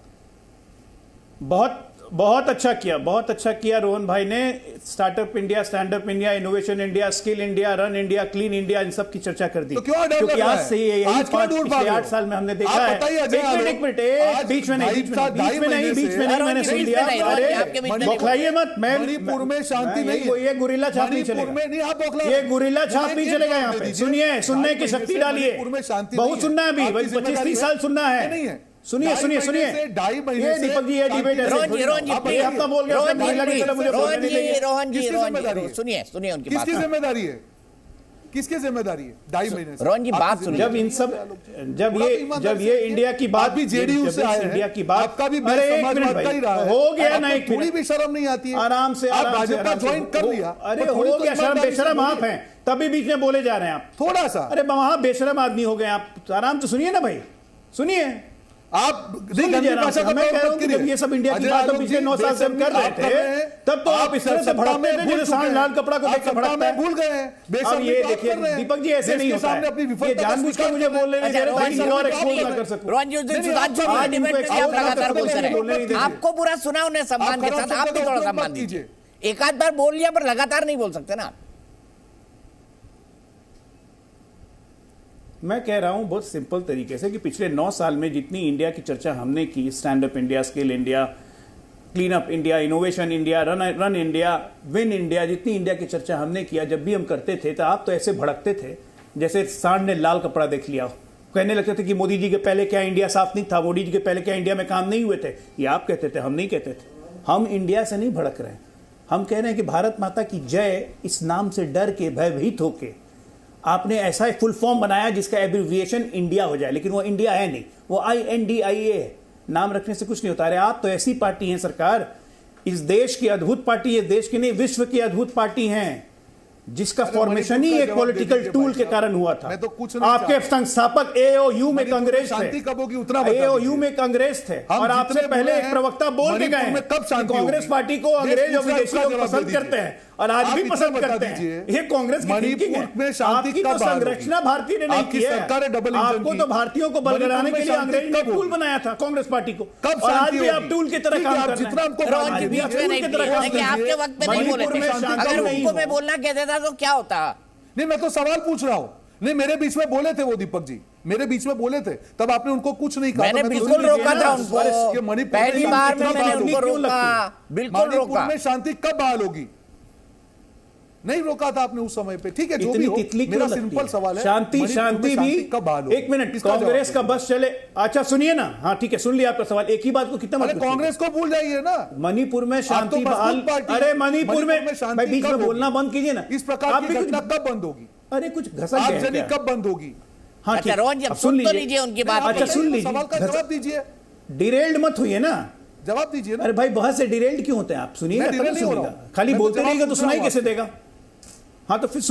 बहुत अच्छा किया, बहुत अच्छा किया रोहन भाई ने। Startup India, stand up India, innovation India, skill India, run India, clean India, इन सब की चर्चा कर दी। तो क्यों क्योंकि आज से यही 8 साल में हमने देखा है। एक मिनट बीच में नहीं, मैंने सुन लिया। अरे बौखलाइए मत, मैं मणिपुर में शांति नहीं है, ये गुरिल्ला छाप नहीं चलेगा, ये गुरिल्ला छाप नहीं चलेगा यहाँ पे। सुनिए, सुनने की शक्ति डालिए, बहुत सुनना है अभी, 25-30 साल सुनना है। सुनिए सुनिए सुनिए, ये दीपक जी ये डिबेट है। रोहन जी अपना बोल गया, रोहन जी सुनिए सुनिए उनकी बात। किसकी जिम्मेदारी है, किसकी जिम्मेदारी है? 2.5 महीने से रोहन जी बात सुनिए। जब इन सब जब ये इंडिया की बात भी जेडीयू से आए, इंडिया की बात आपका भी समाजवाद का ही रहा है, हो गया ना, एक थोड़ी भी शर्म नहीं आती है? आराम से आप भाजपा ज्वाइन कर लिया, अरे हो गया, शर्म बेशरम आप हैं, तभी बीच में बोले जा रहे हैं आप थोड़ा सा। अरे वहां बेशरम आदमी हो गए आप, आराम से सुनिए ना भाई, सुनिए। आप मैं कह रहा हूं कि जब ये सब इंडिया की बात पिछले 9 साल से हम कर रहे थे, तब तो आप इस तरह से भड़कते थे जैसे सांड लाल कपड़ा को देख के भड़कता है। भूल गए हैं। अब ये देखिए दीपक जी, ऐसे नहीं होता है, ये जानबूझकर मुझे बोलने नहीं दे रहे ताकि और एक्सपोज ना कर सकूं। रोहन जी उस दिन सुधांशु जी डिबेट में आप लगातार बोल रहे हैं, आपको पूरा सुना उन्हें सम्मान के साथ, आप भी थोड़ा सम्मान दीजिए। एक आध बार बोल लिया पर लगातार नहीं बोल सकते ना। मैं कह रहा हूं बहुत सिंपल तरीके से कि पिछले 9 साल में जितनी इंडिया की चर्चा हमने की, stand up India, skill India, clean up India, innovation India, run India, win India, जितनी इंडिया की चर्चा हमने किया, जब भी हम करते थे तो आप तो ऐसे भड़कते थे जैसे सांड ने लाल कपड़ा देख लिया। कहने लगते थे कि मोदी जी के पहले क्या इंडिया साफ नहीं था, मोदी जी के पहले क्या इंडिया में काम नहीं हुए थे। ये आप कहते थे, हम नहीं कहते थे। हम इंडिया से नहीं भड़क रहे हैं, हम कह रहे हैं कि भारत माता की जय इस नाम से डर के, भयभीत होके आपने ऐसा एक फुल फॉर्म बनाया जिसका एब्रिविएशन इंडिया हो जाए, लेकिन वो इंडिया है नहीं, वो INDIA है। नाम रखने से कुछ नहीं होता। अरे आप तो ऐसी पार्टी हैं सरकार, इस देश की अद्भुत पार्टी है, देश की नहीं विश्व की अद्भुत पार्टी हैं, जिसका फॉर्मेशन ही एक पॉलिटिकल टूल के कारण हुआ था। मैं तो कुछ आपके संस्थापक AOU में कांग्रेस शांति कब होगी उतना AOU में कांग्रेस थे, और आपसे पहले एक प्रवक्ता बोल के गए कांग्रेस पार्टी को अंग्रेज और विदेशी लोग पसंद करते हैं और आज भी पसंद करते हैं। ये कांग्रेस की थिंकिंग है। आपकी तो संरचना भारतीय ने नहीं की है, आपको तो भारतीयों को बलगराने के लिए अंग्रेज ने टूल बनाया था कांग्रेस पार्टी को, और आज भी आप टूल की तरह काम कर रहे हैं। आपके वक्त में नहीं बोले थे, अगर उनको मैं बोलना कहते था तो क्या होता? नहीं, मैं तो सवाल पूछ रहा हूं। नहीं, मेरे बीच में बोले थे वो दीपक जी, मेरे बीच में बोले थे, तब आपने उनको कुछ नहीं कहा। मैंने बिल्कुल रोका था उनको, पहली बार में मैंने उनको रोका, बिल्कुल रोका। में शांति कब बहाल होगी? नहीं रोका था आपने उस समय पे, ठीक है, जो भी हो, मेरा सिंपल सवाल है, शांति भी कब बहाल होगी? एक मिनट, कांग्रेस का बस चले, अच्छा सुनिए ना, हाँ ठीक है, सुन लिया आपका सवाल। एक ही बात को कितना मतलब, कांग्रेस को भूल जाइए ना। मणिपुर में शांति बहाल, अरे मणिपुर में बीच में बोलना बंद कीजिए ना। इस प्रकार की घटना कब बंद होगी? अरे कुछ घसक कब बंद होगी? हाँ ठीक है, सुन लीजिए उनकी बात। अच्छा सुन लीजिए, सवाल का जवाब दीजिए, डिरेल्ड मत हुई है ना, जवाब दीजिए ना। अरे भाई बहुत से डिरेल्ड क्यों होते हैं? आप सुनिएगा, खाली बोलते रहिएगा तो सुनाई कैसे देगा? हाँ तो फिर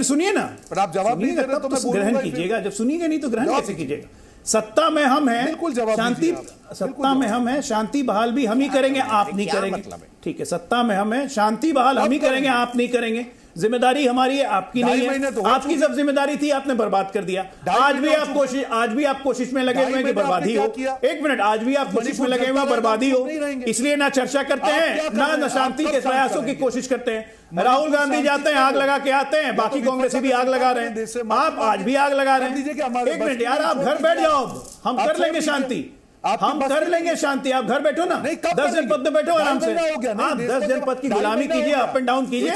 सुनिए, ना, पर आप जवाब नहीं दे रहे तो मैं ग्रहण कीजिएगा, जब सुनिएगा नहीं तो ग्रहण कैसे कीजिएगा? सत्ता में हम हैं, बिल्कुल जवाब शांति, सत्ता में हम हैं, शांति बहाल भी हम ही करेंगे, आप नहीं करेंगे, ठीक है? सत्ता में हम हैं, शांति बहाल हम ही करेंगे, आप नहीं करेंगे। जिम्मेदारी हमारी है, आपकी नहीं है। आपकी जब जिम्मेदारी थी आपने बर्बाद कर दिया। आज भी आप कोशिश में लगे हुए हैं कि बर्बादी हो। एक मिनट, आज भी आप कोशिश में लगे हुए हैं बर्बादी हो, इसलिए ना चर्चा करते हैं, ना शांति के प्रयासों की कोशिश करते हैं। राहुल गांधी जाते हैं, आग लगा के आते हैं, बाकी कांग्रेसी भी आग लगा रहे हैं, आप आज भी आग लगा रहे हैं। एक मिनट यार, आप घर बैठ जाओ, हम कर लेंगे शांति, हम कर लेंगे शांति, आप घर बैठो ना, 10 जनपद में बैठो आराम से, आप 10 जनपद की गुलामी कीजिए, अप एंड डाउन कीजिए,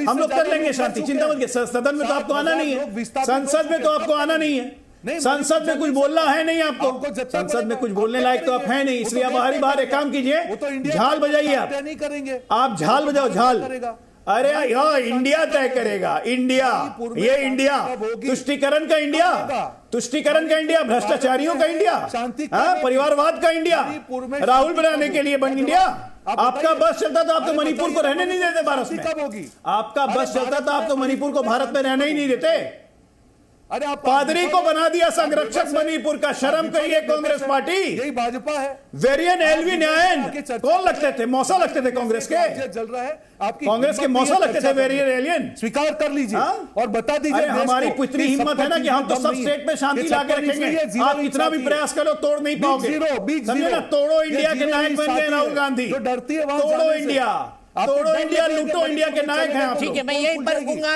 हम लोग कर लेंगे शांति, चिंता मत कीजिए। सदन में तो आपको आना नहीं है, संसद में तो आपको आना नहीं है, संसद में कुछ बोलना है नहीं आपको, संसद में कुछ बोलने लायक तो आप है नहीं, इसलिए आप बाहर एक काम कीजिए, झाल बजाइए, आप झाल बजाओ, झाल अरे यहाँ इंडिया तय करेगा, इंडिया, ये इंडिया, तुष्टीकरण का इंडिया, तुष्टीकरण का इंडिया, भ्रष्टाचारियों का इंडिया, परिवारवाद का इंडिया, राहुल बनाने के लिए बन इंडिया। आपका बस चलता था, आप तो मणिपुर को रहने नहीं देते भारत में। आपका बस चलता था, आप तो मणिपुर को भारत में रहने ही नहीं देते। अरे आप पादरी को बना दिया संरक्षक मणिपुर का, शर्म करिए कांग्रेस पार्टी। यही भाजपा है। वेरियन एलवी न्यायन कौन लगते थे? मौसा लगते थे कांग्रेस के। जल रहा है आपकी कांग्रेस के मौसा लगते थे वेरियन एलियन। स्वीकार कर लीजिए और बता दीजिए। हमारी इतनी हिम्मत है ना कि हम तो सब स्टेट में शांति लाके रखेंगे। आप कितना भी प्रयास करो तोड़ नहीं पाओगे। समझे ना? तोड़ो इंडिया के नायक बन गए राहुल गांधी। जो डरती है तोड़ो इंडिया, तोड़ो इंडिया, लूटो इंडिया के नायक हैं आप। ठीक है, मैं यहीं पर रुकूंगा।